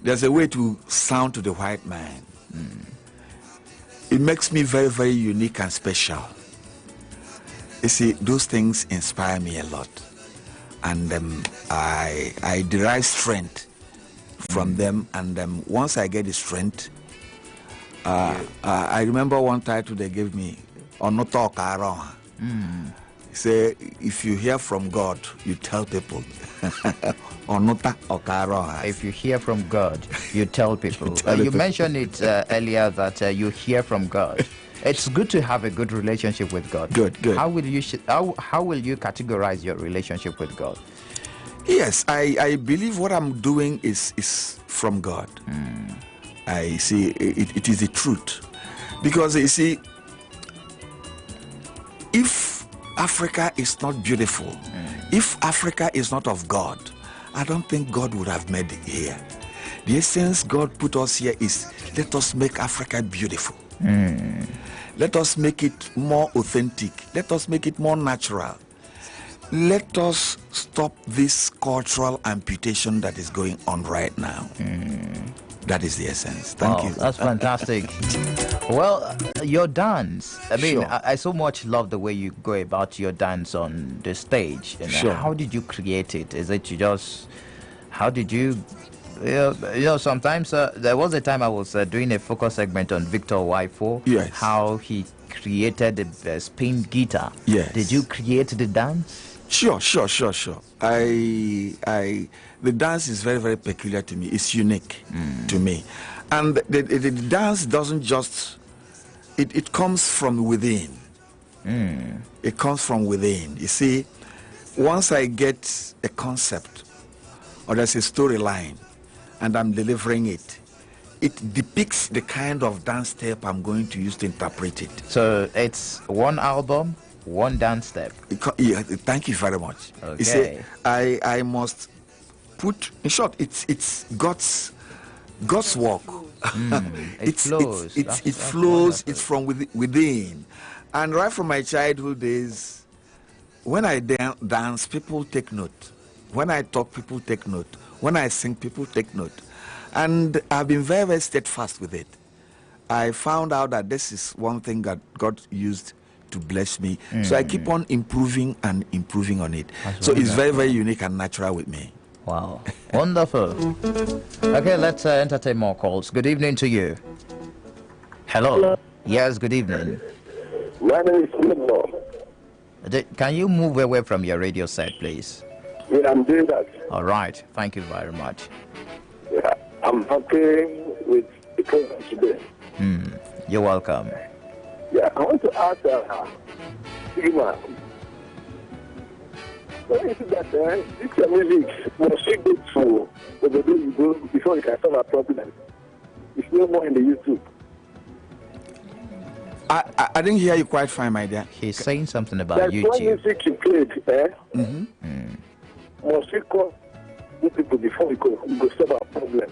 there's a way to sound to the white man. It makes me very, very unique and special. You see, those things inspire me a lot. And I derive strength from them. And once I get the strength, I remember one title they gave me, Onoto Okaroha. Say, if you hear from God, you tell people. Onota Okaroha. If you hear from God, you tell people. You mentioned it earlier that you hear from God. It's good to have a good relationship with God. Good. How will you categorize your relationship with God? Yes, I believe what I'm doing is from God. I see it is the truth. Because you see, if Africa is not beautiful, if Africa is not of God, I don't think God would have made it here. The essence God put us here is, let us make Africa beautiful. Let us make it more authentic. Let us make it more natural. Let us stop this cultural amputation that is going on right now. That is the essence. Thank you. That's fantastic. Well, your dance. I mean, Sure. I so much love the way you go about your dance on the stage. You know, Sure. How did you create it? Is it you just? How did you? Sometimes there was a time I was doing a focus segment on Victor Waifo. Yes. How he created the spin guitar. Yes. Did you create the dance? Sure. The dance is very, very peculiar to me. It's unique to me. And the dance doesn't just, it comes from within. It comes from within. You see, once I get a concept or there's a storyline and I'm delivering it, it depicts the kind of dance step I'm going to use to interpret it. So it's one album, one dance step. Yeah, thank you very much. Okay. You see, I must put, in short, it's God's work. It flows. It flows. It's from within, and right from my childhood days, when I dance, people take note. When I talk, people take note. When I sing, people take note, and I've been very, very steadfast with it. I found out that this is one thing that God used to bless me, so I keep on improving and improving on it. So it's very, very unique and natural with me. Wow, wonderful. Okay, let's entertain more calls. Good evening to you. Hello. Yes, good evening. My name is Chmezie. Can you move away from your radio set, please? Yeah, I'm doing that. All right. Thank you very much. Yeah, I'm happy with the program today. You're welcome. Yeah, I want to ask Sigma. When you see that this music must she go to the day you go before you can solve a problem? It's no more in the YouTube. I didn't hear you quite fine, my dear. He's saying something about That's one YouTube. music you played, must she call the people before you go solve a problem?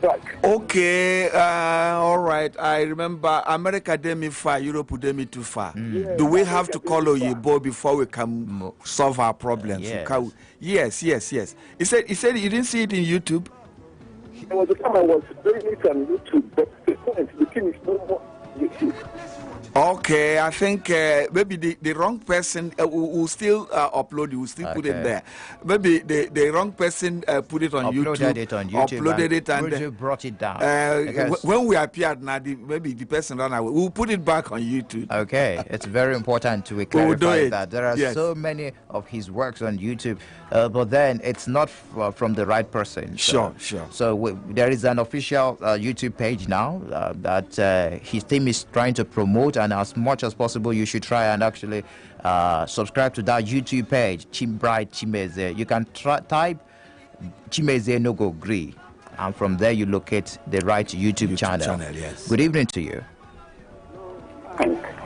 Right. Okay, all right. I remember America did me far, Europe did me too far. Do we have to call Oyibo before we can solve our problems? Yes. Yes. He said you didn't see it in YouTube. There was a time I was doing it on YouTube, but the point, the thing is no more YouTube. Okay, I think maybe the wrong person will still upload it, will still put it there. Maybe the wrong person put it on YouTube. Uploaded it and you brought it down. When we appeared now, maybe the person ran away. We'll put it back on YouTube. Okay, it's very important to clarify that there are so many of his works on YouTube, but then it's not from the right person. Sure. So there is an official YouTube page now that his team is trying to promote, and as much as possible, you should try and actually subscribe to that YouTube page, Chmezie. You can type Chmezie no go gree, and from there you locate the right YouTube channel. Yes. Good evening to you.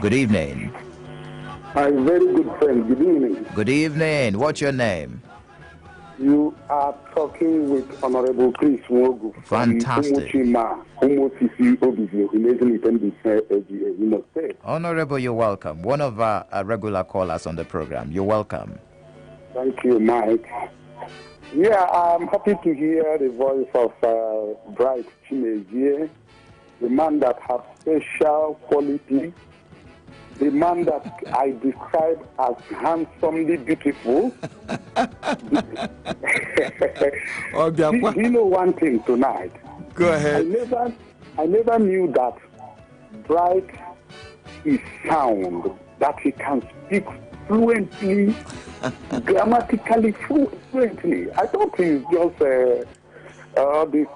Good evening. I'm very good friend. Good evening. Good evening. What's your name? You are talking with Honorable Chris Wogu. Fantastic. Honorable, you're welcome. One of our regular callers on the program. You're welcome. Thank you, Mike. Yeah, I'm happy to hear the voice of Bright Chmezie, the man that has special quality, the man that I describe as handsomely beautiful. Do you know one thing tonight? Go ahead. I never knew that Bright is sound, that he can speak fluently, grammatically fluently. I thought he's just all these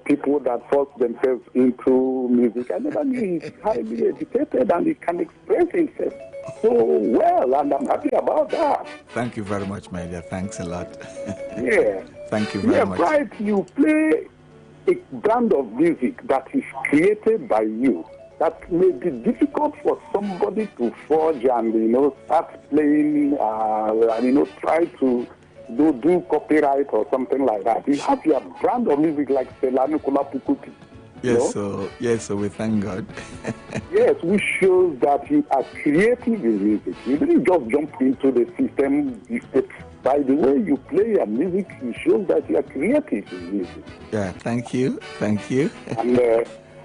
people that force themselves into music. I never knew he's highly educated and he can express himself so well, and I'm happy about that. Thank you very much, my dear. Thanks a lot. Yeah. Thank you very much. Bright, you play a brand of music that is created by you, that may be difficult for somebody to forge and, start playing, try to do copyright or something like that. You have your brand of music like Selanu Kulapukuti. Yes, so we thank God. Yes, which shows that you are creative in music. You didn't just jump into the system. By the way you play your music, it shows that you are creative in music. Yeah, thank you. Thank you. And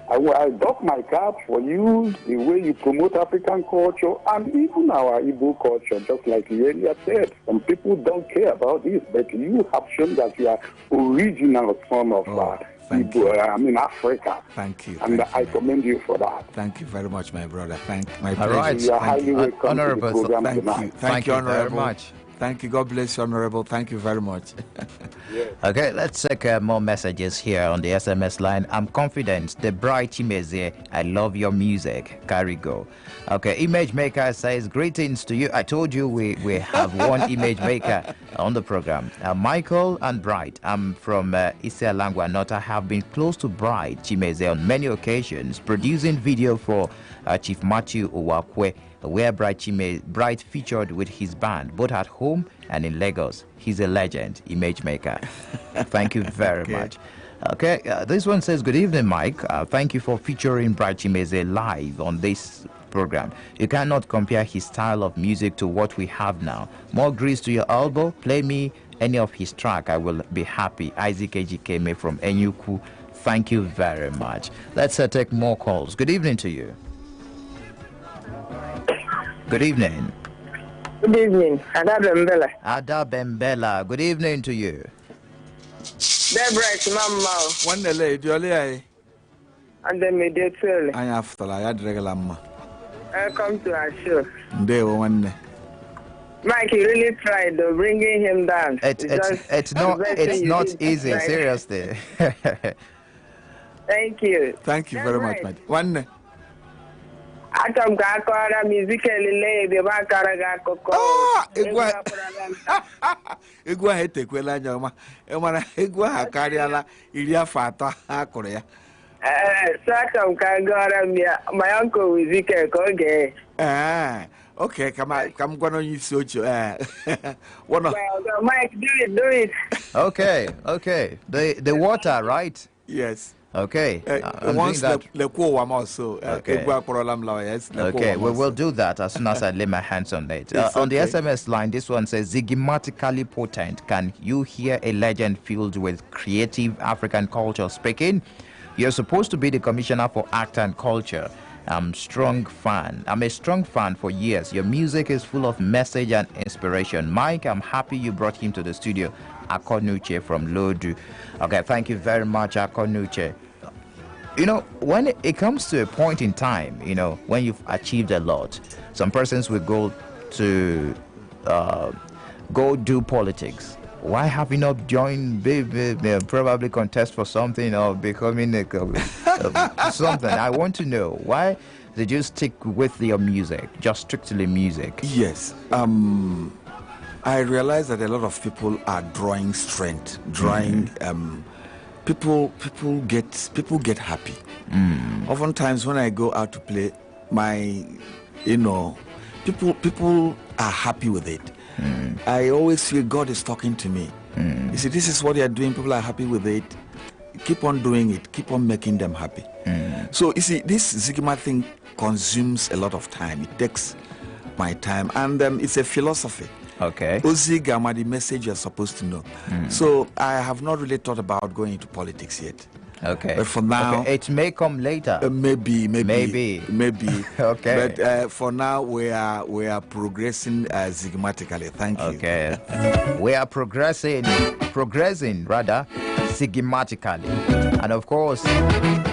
I dock my cap for you, the way you promote African culture and even our Igbo culture, just like you earlier said. Some people don't care about this, but you have shown that you are original son of Igbo, Africa. Thank you. And I commend you for that. Thank you very much, my brother. My All right. You are highly welcome Honorable, to the program thank tonight. you. Thank you, very Honorable. much. Thank you. God bless you, Honorable. Thank you very much. Okay, let's take more messages here on the SMS line. I'm confident. The Bright Chmezie, I love your music. Carry go. Okay, Image Maker says, greetings to you. I told you we have one Image Maker on the program. Michael and Bright. I'm from Isialangwa North. I have been close to Bright Chmezie on many occasions, producing video for Chief Matthew Owakwe, where Bright featured with his band, both at home and in Lagos. He's a legend, Image Maker. Thank you very much. Okay, this one says, good evening, Mike. Thank you for featuring Bright Chmezie live on this program. You cannot compare his style of music to what we have now. More grease to your elbow. Play me any of his track. I will be happy. Isaac Ejikeme from Enyuku. Thank you very much. Let's take more calls. Good evening to you. Good evening. Good evening. Ada Bembela. Ada Bembela. Good evening to you. Deborah Mama. One lady, you're And then me did tell. I after I had regular. Welcome to our show. Day one. Mike, you really tried bringing him down. It's not easy, seriously. Thank you. Thank you very much, mate. One. Atom Kakara music lady, Bakara Coco. Igwa hete kwela nyoma. Emana igwa kariala ilia fata Korea. Satom Kagara, my uncle with Zika Koge. Okay, come going on you socho. Well, Mike, do it. Okay. The water, right? Yes. Okay. Once the quo also. Okay, we will do that as soon as I lay my hands on it. On the SMS line, this one says, zygmatically potent. Can you hear a legend filled with creative African culture speaking? You're supposed to be the commissioner for art and culture. I'm a strong fan for years. Your music is full of message and inspiration. Mike, I'm happy you brought him to the studio. Akonuche from Lodu. Okay, thank you very much, Akonuche. When it comes to a point in time, when you've achieved a lot, some persons will go to go do politics. Why have you not joined, probably contest for something or becoming something? I want to know, why did you stick with your music, just strictly music? Yes. I realize that a lot of people are drawing strength, people get happy. Oftentimes when I go out to play, people are happy with it. I always feel God is talking to me. You see, this is what you are doing. People are happy with it. Keep on doing it. Keep on making them happy. So you see, this Zigma thing consumes a lot of time. It takes my time, and it's a philosophy. Okay. Ozi Gama, the message you're supposed to know. So I have not really thought about going into politics yet. Okay. But for now, okay. It may come later. Maybe. Okay. But for now, we are progressing zygmatically. Thank you. Okay. We are progressing rather sigmatically, and of course,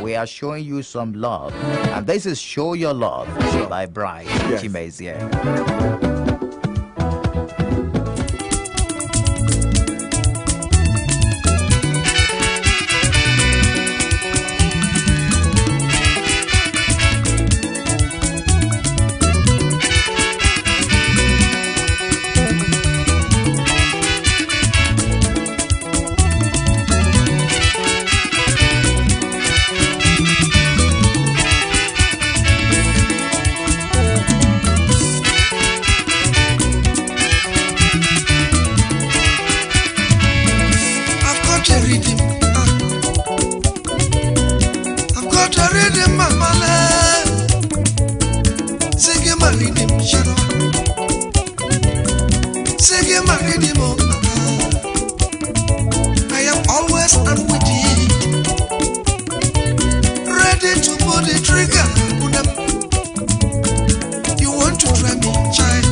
we are showing you some love. And this is "Show Your Love" by Bright Chmezie. I am always unwitty, ready to pull the trigger. You want to try me, child?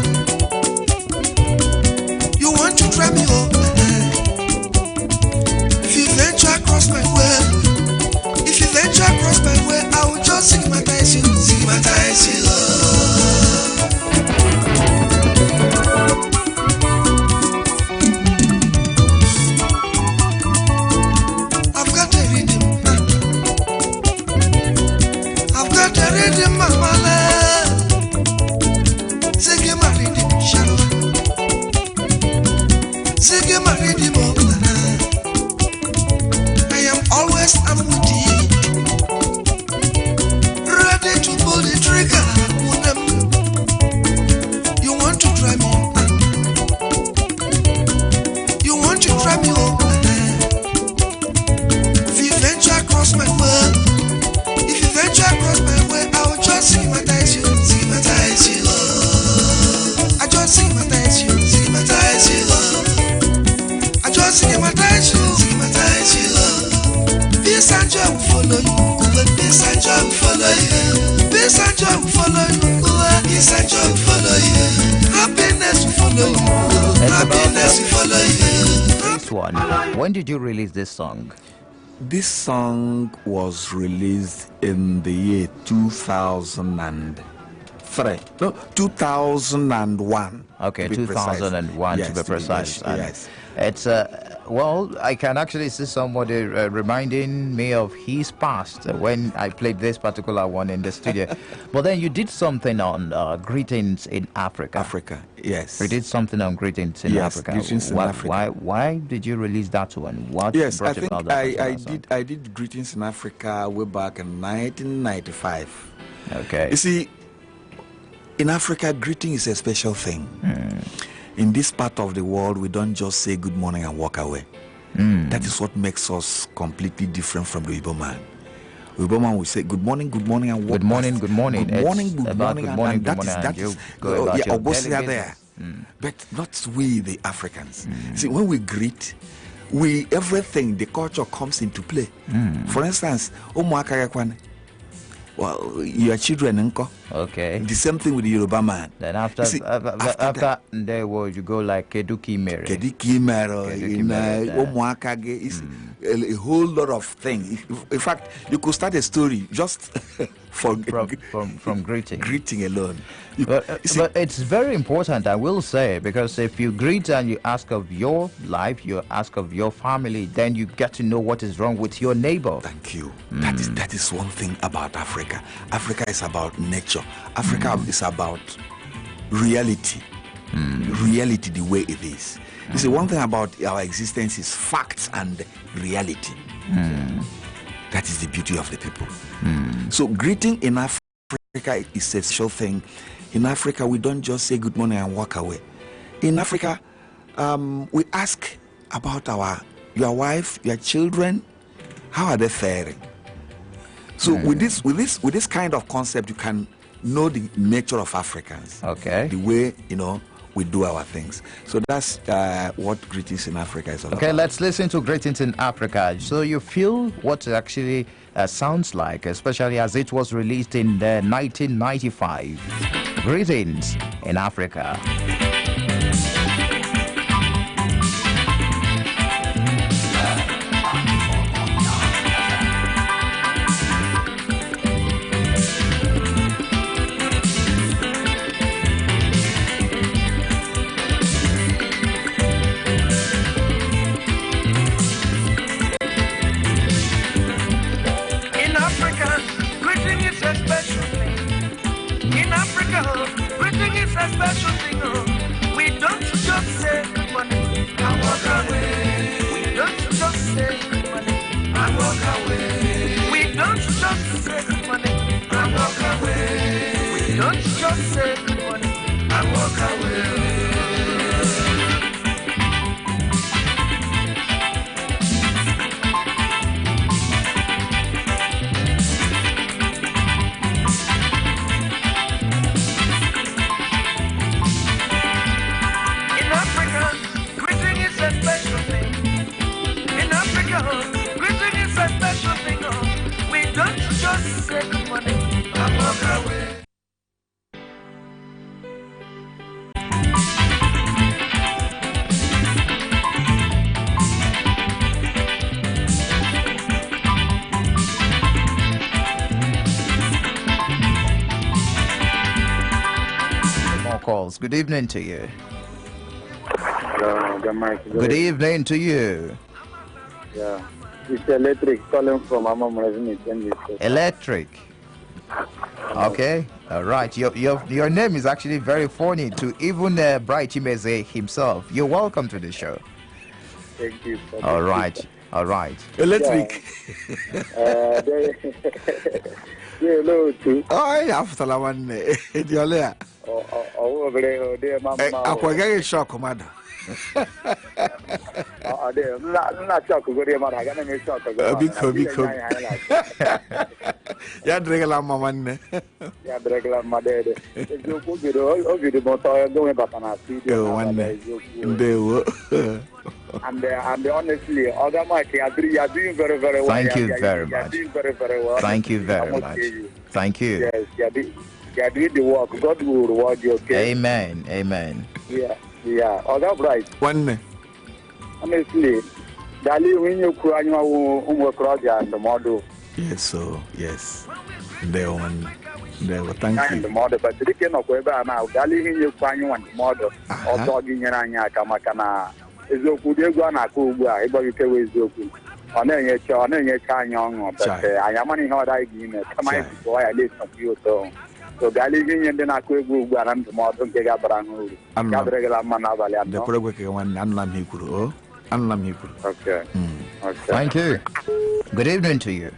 You want to try me, oh? If you venture across my way, I will just stigmatize you, I've got a rhythm, mama. Ziggy my rhythm, Shadow. Ziggy my rhythm, I am always unwitty, ready to pull the trigger. You want to try me? You want to try me? Oh, if you venture across my way, I will just stigmatize you. I just stigmatize you. I just stigmatize you. Peace and joy will follow you. Peace and joy will follow you. Peace and joy will follow you. Peace and joy will follow you. Happiness will follow you. Happiness will follow you. This one. When did you release this song? This song was released in the year 2003. No, 2001. Okay, 2001 to be precise. Yes. It's well, I can actually see somebody reminding me of his past when I played this particular one in the studio. But then you did something on greetings in Africa. Africa, yes. You did something on greetings in Africa. Greetings in Africa. Why did you release that one? What yes, brought I think about that I did greetings in Africa way back in 1995. Okay. You see, in Africa, greeting is a special thing. In this part of the world, we don't just say good morning and walk away. That is what makes us completely different from the Igbo man. The Igbo man will say good morning and walk past. Good morning. Good morning. That is there. But not we, the Africans. See, when we greet, everything, the culture comes into play. For instance, well, your children, uncle. Okay. The same thing with the Yoruba man. Then after there was you go like Keduki Mere. Kediki Mere, is a whole lot of things. In fact, you could start a story just from greeting. Greeting alone. But it's very important, I will say, because if you greet and you ask of your life, you ask of your family, then you get to know what is wrong with your neighbor. Thank you. That is one thing about Africa. Africa is about nature. Africa is about reality. Reality the way it is. You see, one thing about our existence is facts and reality. That is the beauty of the people. So greeting in Africa is a special thing. In Africa, we don't just say good morning and walk away. In Africa, we ask about your wife, your children, how are they faring? So with this kind of concept, you can know the nature of Africans. Okay. The way, we do our things. So that's what Greetings in Africa is all about. Okay, let's listen to Greetings in Africa. So you feel what it actually sounds like, especially as it was released in 1995. Greetings in Africa. Special thing, oh. We don't just say good morning and walk away. We don't just say good morning and walk away. We don't just say good morning and walk away. We don't just say good morning and walk away. Calls. Good evening to you. Hello, good evening to you. Yeah, it's Electric calling from Amamrazini. Electric. Okay, all right. Your name is actually very funny to even Bright Chmezie himself. You're welcome to the show. Thank you. All right, all right. Electric. Hello, too. Oh, yeah, after that one, Diola. Oh, dear, Mamma. I can get shock, commander. Oh, dear, not shock. Good day, man. I got a shock. Yeah, regular mamma. Yeah, regular mother. You could be the motor going back on our video. One day. And honestly, other Mike, you are doing very, very well. Thank you very much. You are doing very, very well. Thank you very much. Thank you. Yes, you are doing the work. God will reward you, okay? Amen. Amen. Yeah. Other bright. One. Honestly, Dali, when you cry, you will cross the model. Yes, so, yes. There one. There were thank you. The model, but the king of Weber now, Dali, when you cry, you want the model. Or dogging your Kamakana. Is a good one. I could go. Everybody can always do. On any young, but I am only how I give it. Come on, boy, I live from you. So, Galligan and then I could go and the modern Gabran. I'm not regular man. The Kurogaki one, Anlam Hikuru. Anlam Hikuru. Okay. Thank you. Good evening to you.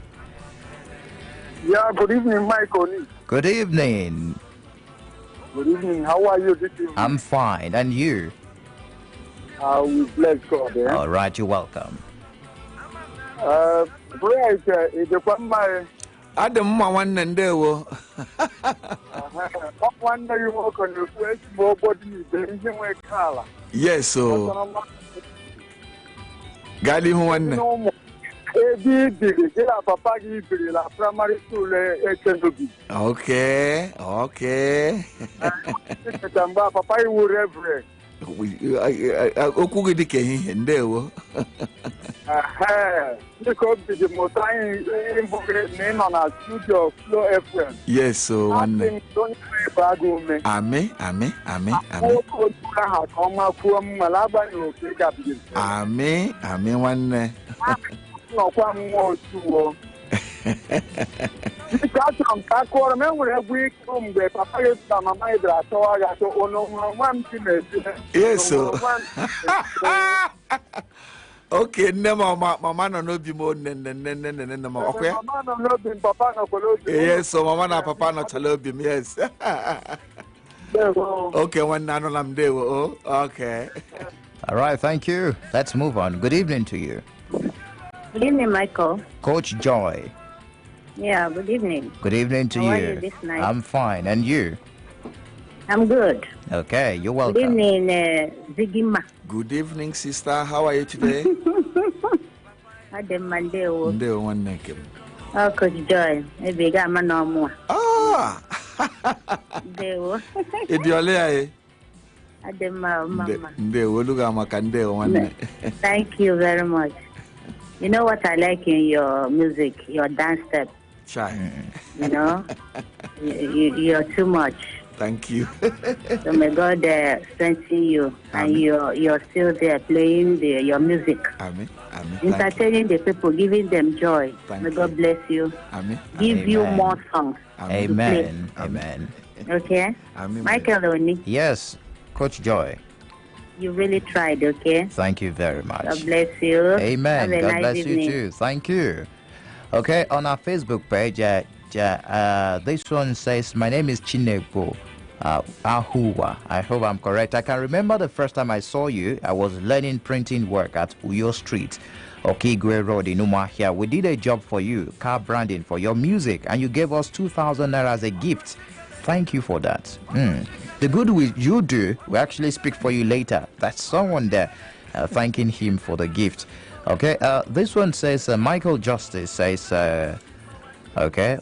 Yeah, good evening, Michael. Good evening. Good evening. How are you this evening? I'm fine. And you? We bless God. All right, you're welcome. Right, the one Adam, one and there were one day you work on the first body, there is no color. yes, so Gali one. Primary school, okay. Papa, you were reverend. Okugidike and there were. Because the Motai name on our studio floor FM. Yes, so one. Amen. Amen, one. No, one more two. Some backward memory of week from the Papa Mama, so I got one yes, so. Okay, never Mama no be more than okay. Yes, so Mama and Papa not love him, yes. Okay, one nano lam de oh, okay. All right, thank you. Let's move on. Good evening to you. Good evening, Michael. Coach Joy. Yeah, good evening. Good evening to How you. are you this night? I'm fine. And you? I'm good. Okay, you're Good welcome. evening, Zigima. Good evening, sister. How are you today? Adem Mandeo. Nde one nekem. Oh, Coach Joy. Maybe got my no more. Ah! Deo. Idiolea. Adem Mama. Nde woluga makande one. Thank you very much. You know what I like in your music, your dance step. Shy. You know, you're too much. Thank you. So may God strengthen you, and you're still there playing your music. Amen. Amen. Entertaining the people, giving them joy. Thank May God bless you. Amen. Give you Amen. more songs. Amen. Amen. Okay? Amen. Michael Oni, Yes, Coach Joy. you really tried, okay? Thank you very much. God bless you. Amen. Have a God nice bless evening. you too. Thank you. Okay, on our Facebook page, this one says, my name is Chineko Ahuwa. I hope I'm correct. I can remember the first time I saw you, I was learning printing work at Uyo Street, Okigwe Road in Umuahia. We did a job for you, car branding for your music, and you gave us 2,000 naira as a gift. Thank you for that. The good you do will actually speak for you later. That's someone there thanking him for the gift. Okay, this one says, Michael Justice says, okay.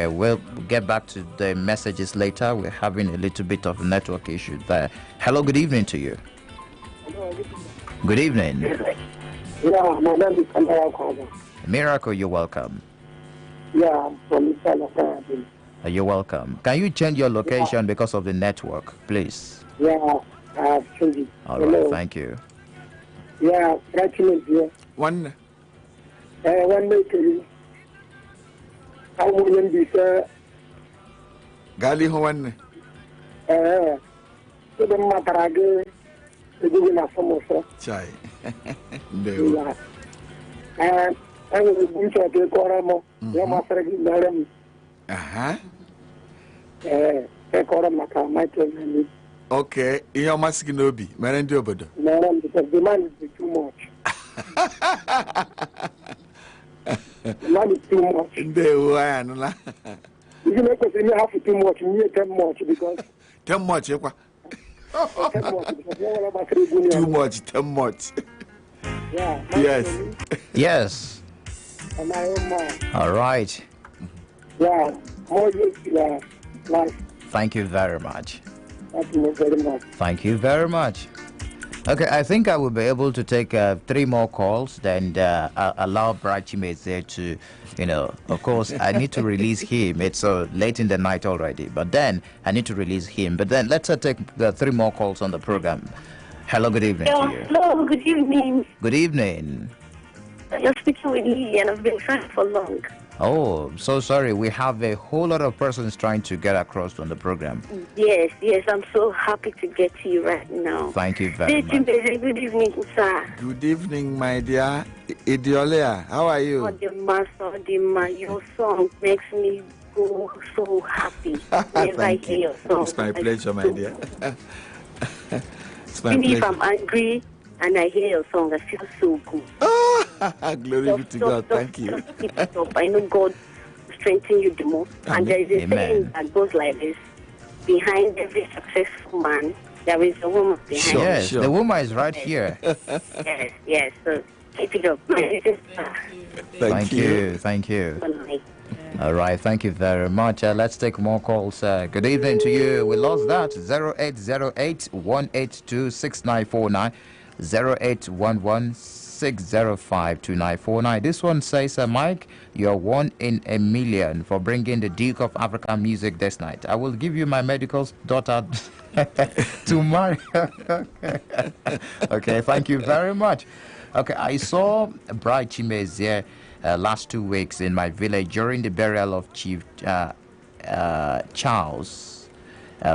We'll get back to the messages later. We're having a little bit of network issue there. Hello, good evening to you. Good evening. Yeah, my name is Kandaya. Miracle, you're welcome. Yeah, I'm from Isala. You're welcome. Can you change your location because of the network, please? Yeah, I've changed it. All right, thank you. Yeah, right here. One. One day, I wouldn't be sir. Gali ho one. So the Matarage, the Gugina Samosa. Chai. Yeah. And I was a bunch of the Coramo, Yamastragi Madam. Coramaca, Michael. Okay, you're masking Nobi, Marandio Bodo. No, because the man is too much. The man is too much. You can make us have too much, me 10 much because 10 much, 10 much because too much, 10 much. Yeah. Yes. Yes. And my own man. All right. Yeah. More life. Thank you very much. Thank you very much. Thank you very much. Okay, I think I will be able to take 3 more calls, then allow Chmezie to, of course, I need to release him. It's late in the night already, but then I need to release him. But then let's take the 3 more calls on the program. Hello, good evening to you. Hello, good evening. Good evening. You're speaking with Lee, and I've been trying for long. Oh, so sorry. We have a whole lot of persons trying to get across on the program. Yes, I'm so happy to get to you right now. Thank you very much. Good evening, sir. Good evening, my dear. Idiolea, how are you? Your song makes me go so happy. Thank you. Your song. It's my pleasure, my dear. It's my Even pleasure. if I'm angry and I hear your song, I feel so good. Glory be to God. Thank you. Just keep it up. I know God strengthen you the most. Amen. And there is a Amen. saying that goes like this: behind every successful man, there is a woman behind. Sure. Yes, the woman is right here. Yes. So keep it up. Thank you. Thank you. All right, thank you very much. Let's take more calls. Good evening to you. We lost that. 0808-182-6949, 0811-605-2949. This one says, Mike, you're 1 in a million for bringing the Duke of African music this night. I will give you my medical daughter to marry. Okay, thank you very much. Okay, I saw Bride Chmezie last 2 weeks in my village during the burial of Chief Charles'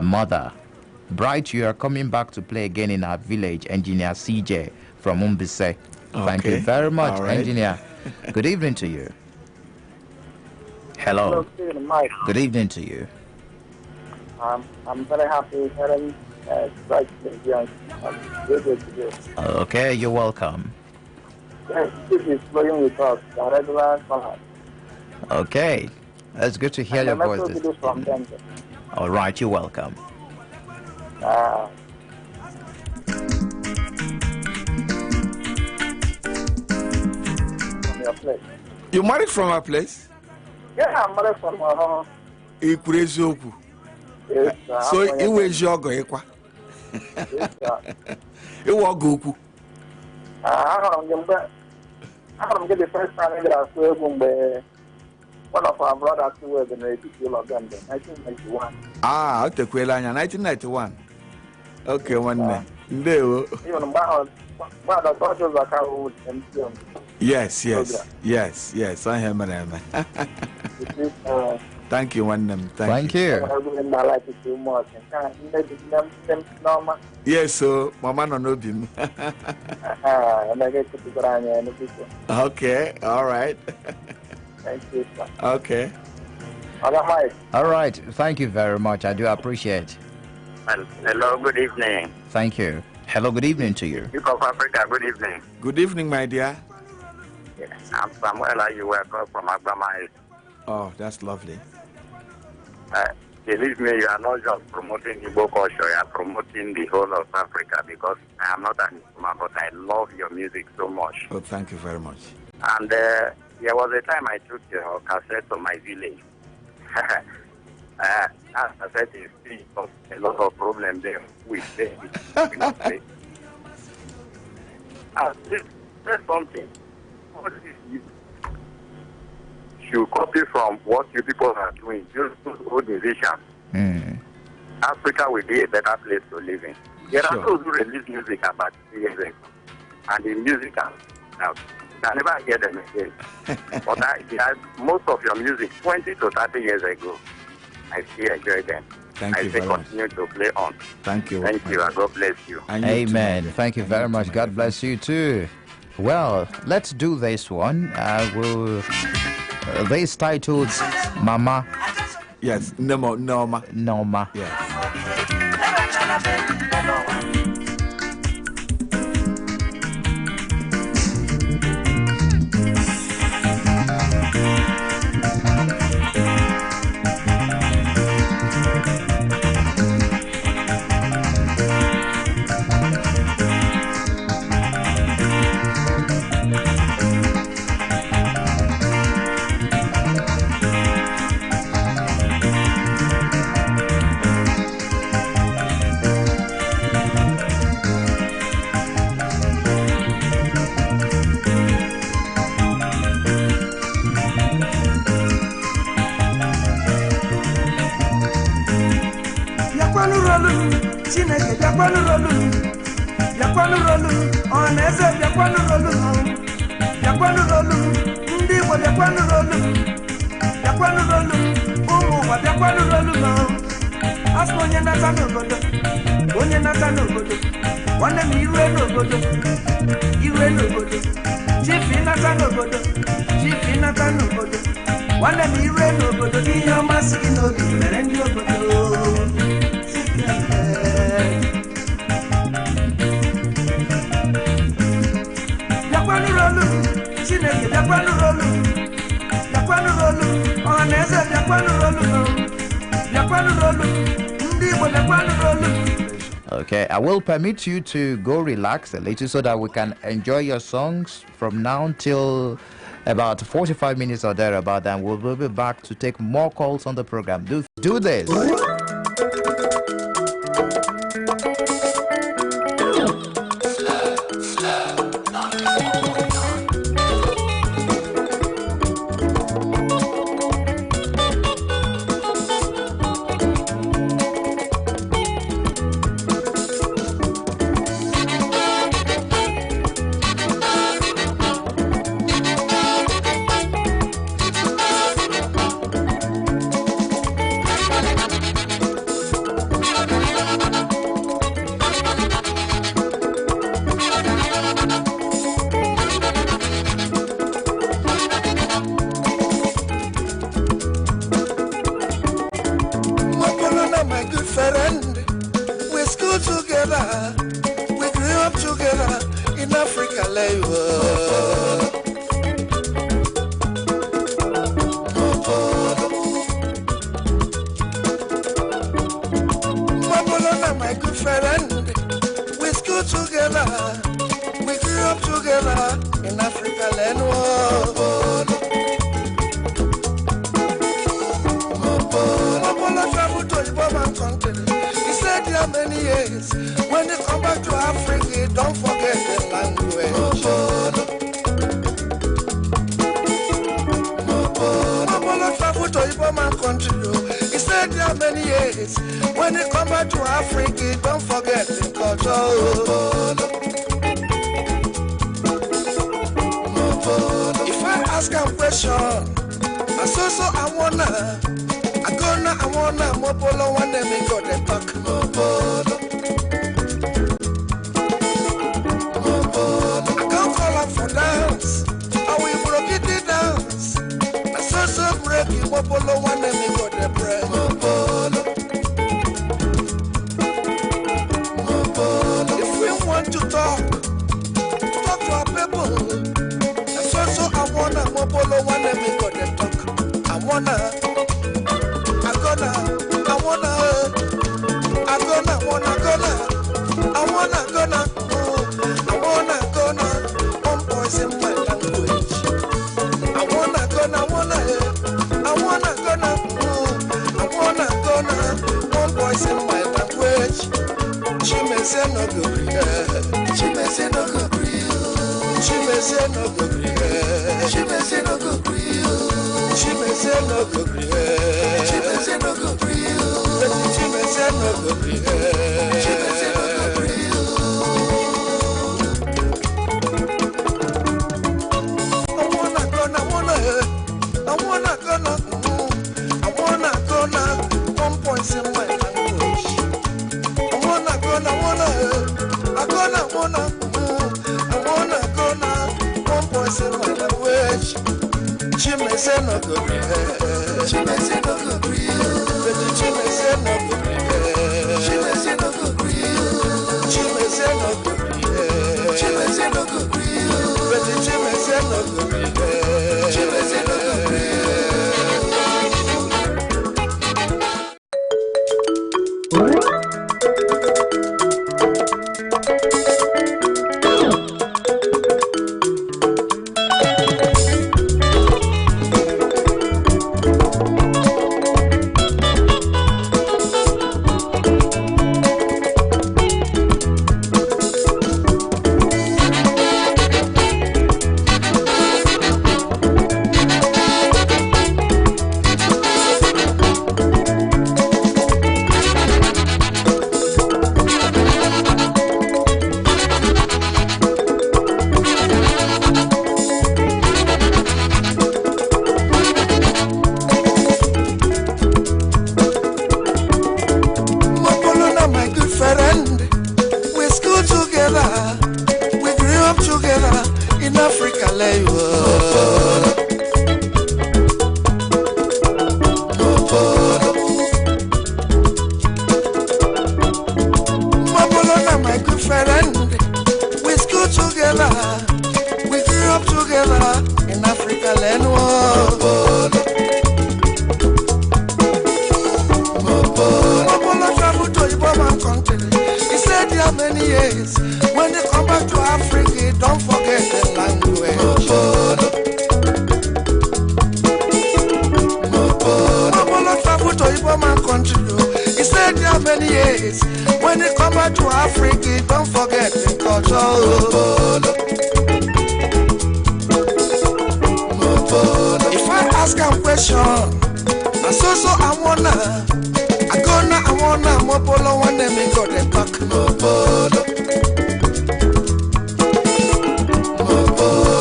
mother. Bright, you are coming back to play again in our village, Engineer CJ from Umbise. Thank you very much, All right. Engineer. Good evening to you. Hello. Mike. Good evening to you. I'm very happy hearing Bright Chmezie. Good to do. Okay, you're welcome. Yes, this is flowing with us, the regular caller. Okay, that's good to hear your voice. From Denver. All right, you're welcome. From your place. You married from a place? Yeah, I'm married from Ikurezoku. Yes, sir. So it was your go ekwa. Yes, sir. It was Goku. I don't get the first time that I saw one of our brothers who was in the ATP of London, 1991. Ah, okay, 1991. Okay, one day. Even about the soldiers are called MCM. Yes. I am. Thank you, one name. Thank you. Yes, so Mama no know him. Okay, all right. Thank you, sir. Okay. All right. Thank you very much. I do appreciate. Hello, good evening. Thank you. Hello, good evening to you. Duke of Africa, good evening. Good evening, my dear. Yes, I'm Samuel. You welcome from Agbama. Oh, that's lovely. Believe me, you are not just promoting Igbo culture, you are promoting the whole of Africa, because I am not an Igbo, but I love your music so much. Oh, thank you very much. And there was a time I took your cassette to my village. As I said, it's a lot of problems there with them. There's something. What is you? You copy from what you people are doing, just old musicians. Africa will be a better place to live in. There are those who release music about 3 years ago, and the music now I never hear them again. But most of your music 20 to 30 years ago, I still enjoy them. Thank you say very much. continue to play on. Thank you. Thank you, and God bless you. Amen. Thank you very much. God bless you too. Well, let's do this one. This titled Mama. Yes, Norma. Yes. Okay, I will permit you to go relax a little so that we can enjoy your songs from now till about 45 minutes or thereabout, and we'll be back to take more calls on the program. Do this. together in Africa land. Mopolo travel to the Bourbon country. He said there are many years. When you come back to Africa, don't forget the language. Mopolo travel to the Bourbon country. He said there are many years. When you come back to Africa, don't forget the culture. If I ask a question, I wanna, Mopolo wanna me go the talk. I can't call up for dance. I will broke it dance. I so break it, Mopolo wanna me go the bread. If we want to talk to our people. I wanna, Mopolo wanna me go the talk. I wanna, one voice in my language. I wanna, one voice in my language. Chmezie no go Chmezie no go Chmezie no go Chmezie no go Chmezie no go Chmezie no go Chmezie no go Chmezie no go I wanna one point in my language. I wanna one voice in my language. Chmezie no go Chmezie no go Chmezie no go Chmezie no go Chmezie no go Chmezie no go Chmezie no go Chmezie no go. Mopolo wanna me go the talk.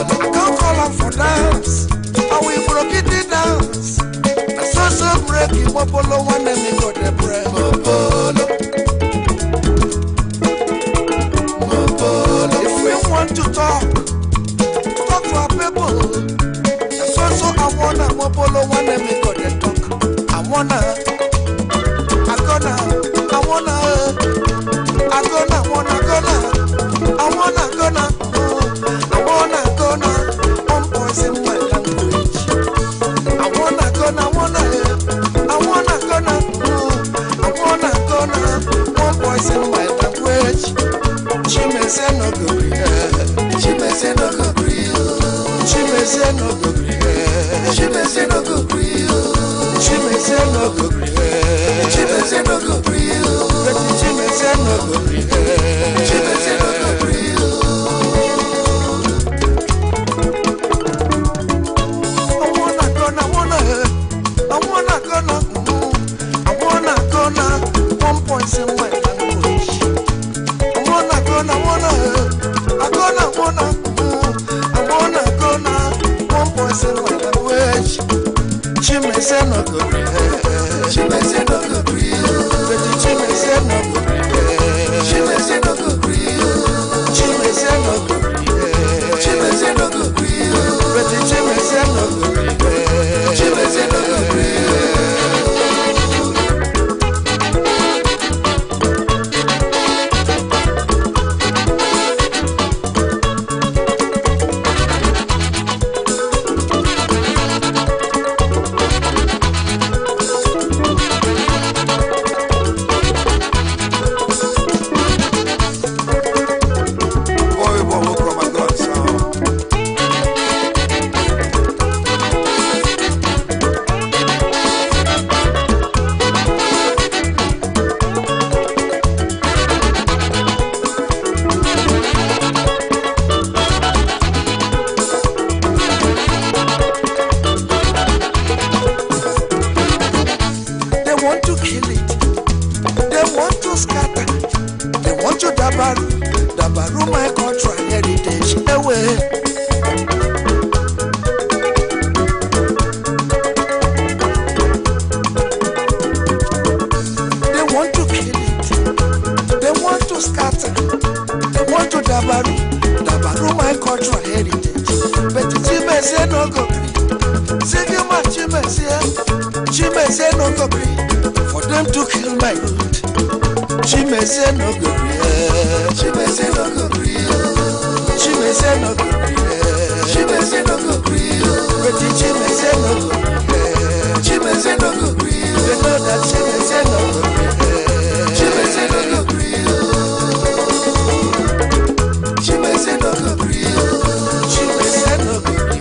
I can't call up for dance. I will broke it dance. I so break it. Mopolo wanna me go the bread. If we want to talk to our people. So I wanna, Mopolo wanna me go the talk. I wanna, one voice in my language. I wanna, one voice in my language. Chmezie no go Chmezie no go gree. Chmezie no go gree. Chmezie no go gree. Chmezie no go gree. Chmezie no go gree. Chmezie no go gree. Chmezie no go gree. I wanna gonna 1 point in my language. I wanna gonna 1 point in my language. Chmezie no go gree. Chmezie no go gree. Chmezie no go gree. Chmezie no go gree. Chmezie no go gree. Chmezie no go gree. Chmezie no go gree. Chmezie no go gree. Dabaru my cultural heritage away. They want to kill it. They want to scatter. They want to dabaru my cultural heritage. But Chmezie no go gree. Save your man Chmezie no go gree. For them to kill my root. Chmezie no go gree. Chmezie no go gree. Chmezie no go gree. Chmezie no go gree. But Chmezie no go gree. Chmezie no go gree. They know that Chmezie no go gree. Chmezie no go gree. Chmezie no go gree. Chmezie no go gree.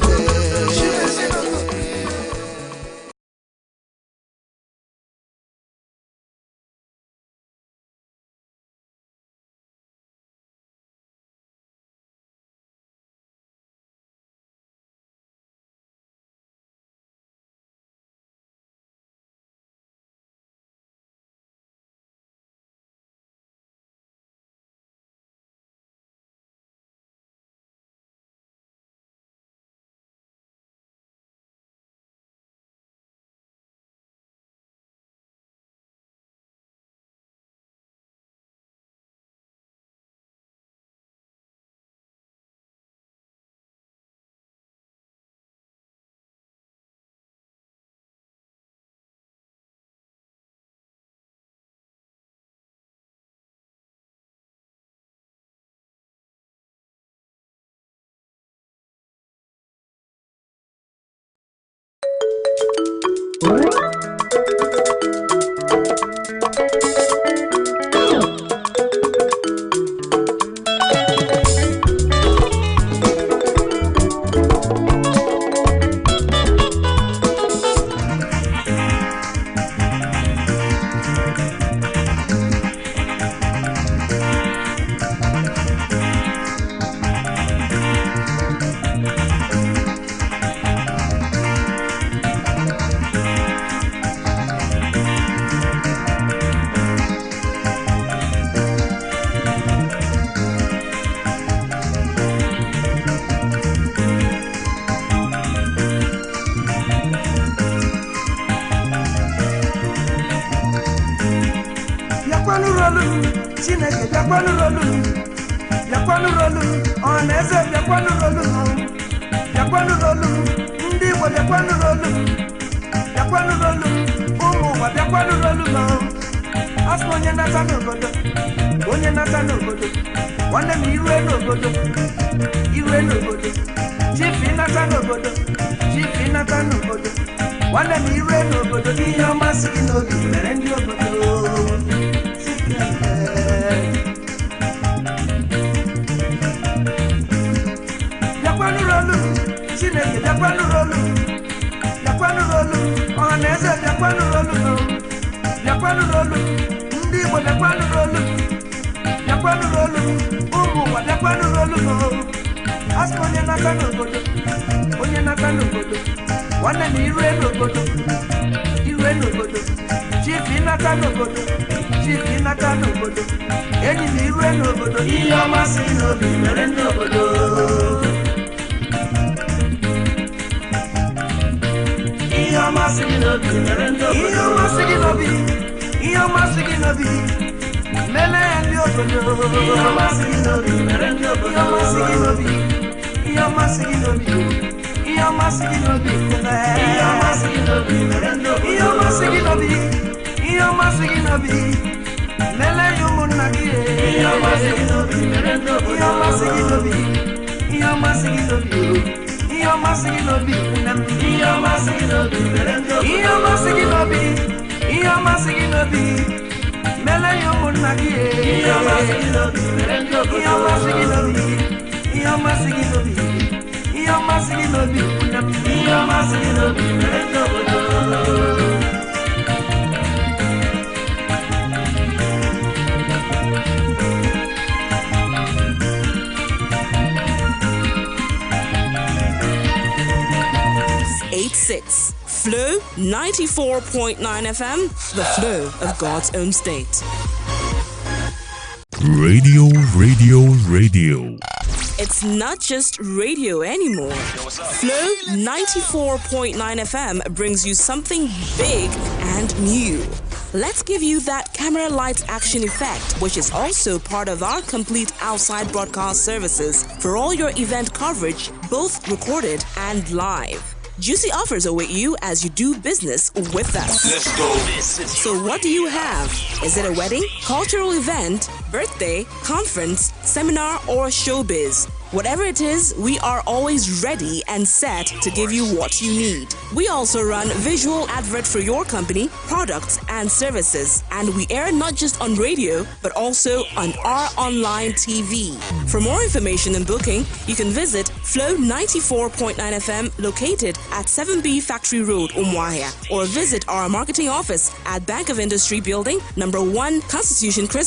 Chmezie no go gree. Chineke bịakwanụ rolu bịakwanụ rolu ọha na eze bịakwanụ rolu bịakwanụ rolu ndị Igbo bịakwanụ rolu bịakwanụ rolu ụmụ ụwa bịakwanụ rolu asị onye nata n'obodo nwanne na irue n'obodo chief ịnata n'obodo enyi na irue n'obodo ihe ọma si n'obi mere ndị obodo ihe ọma si gị n'obi lele ya ndị obodo ihe ọma si gị n'obi mere ndị obodo ihe ọma si gị n'obi ihe ọma si gị n'obi ihe ọma si gị n'obi lele ya ụmụnna gị ihe ọma si gị n'obi mere ndị obodo ihe ọma si gị n'obi ihe ọma si gị n'obi ihe ọma si gị n'obi ihe ọma si gị n'obi mere ndị obodo ihe ọma si gị n'obi ihe ọma si gị n'obi lele ya ụmụnna gị ihe ọma si gị n'obi mere ndị obodo ihe ọma si gị n'obi ihe ọma si gị n'obi ihe ọma si gị n'obi ihe ọma si gị n'obi mere ndị obodo 86. Flow 94.9 FM, the flow of God's own state. Radio. It's not just radio anymore. Flow 94.9 FM brings you something big and new. Let's give you that camera lights action effect, which is also part of our complete outside broadcast services for all your event coverage, both recorded and live. Juicy offers await you as you do business with us. Let's go. So what do you have? Is it a wedding, cultural event, birthday, conference, seminar, or showbiz? Whatever it is, we are always ready and set to give you what you need. We also run visual advert for your company, products, and services. And we air not just on radio, but also on our online TV. For more information and booking, you can visit Flow 94.9 FM located at 7B Factory Road, Umuahia, or visit our marketing office at Bank of Industry Building, number 1 Constitution Crystal.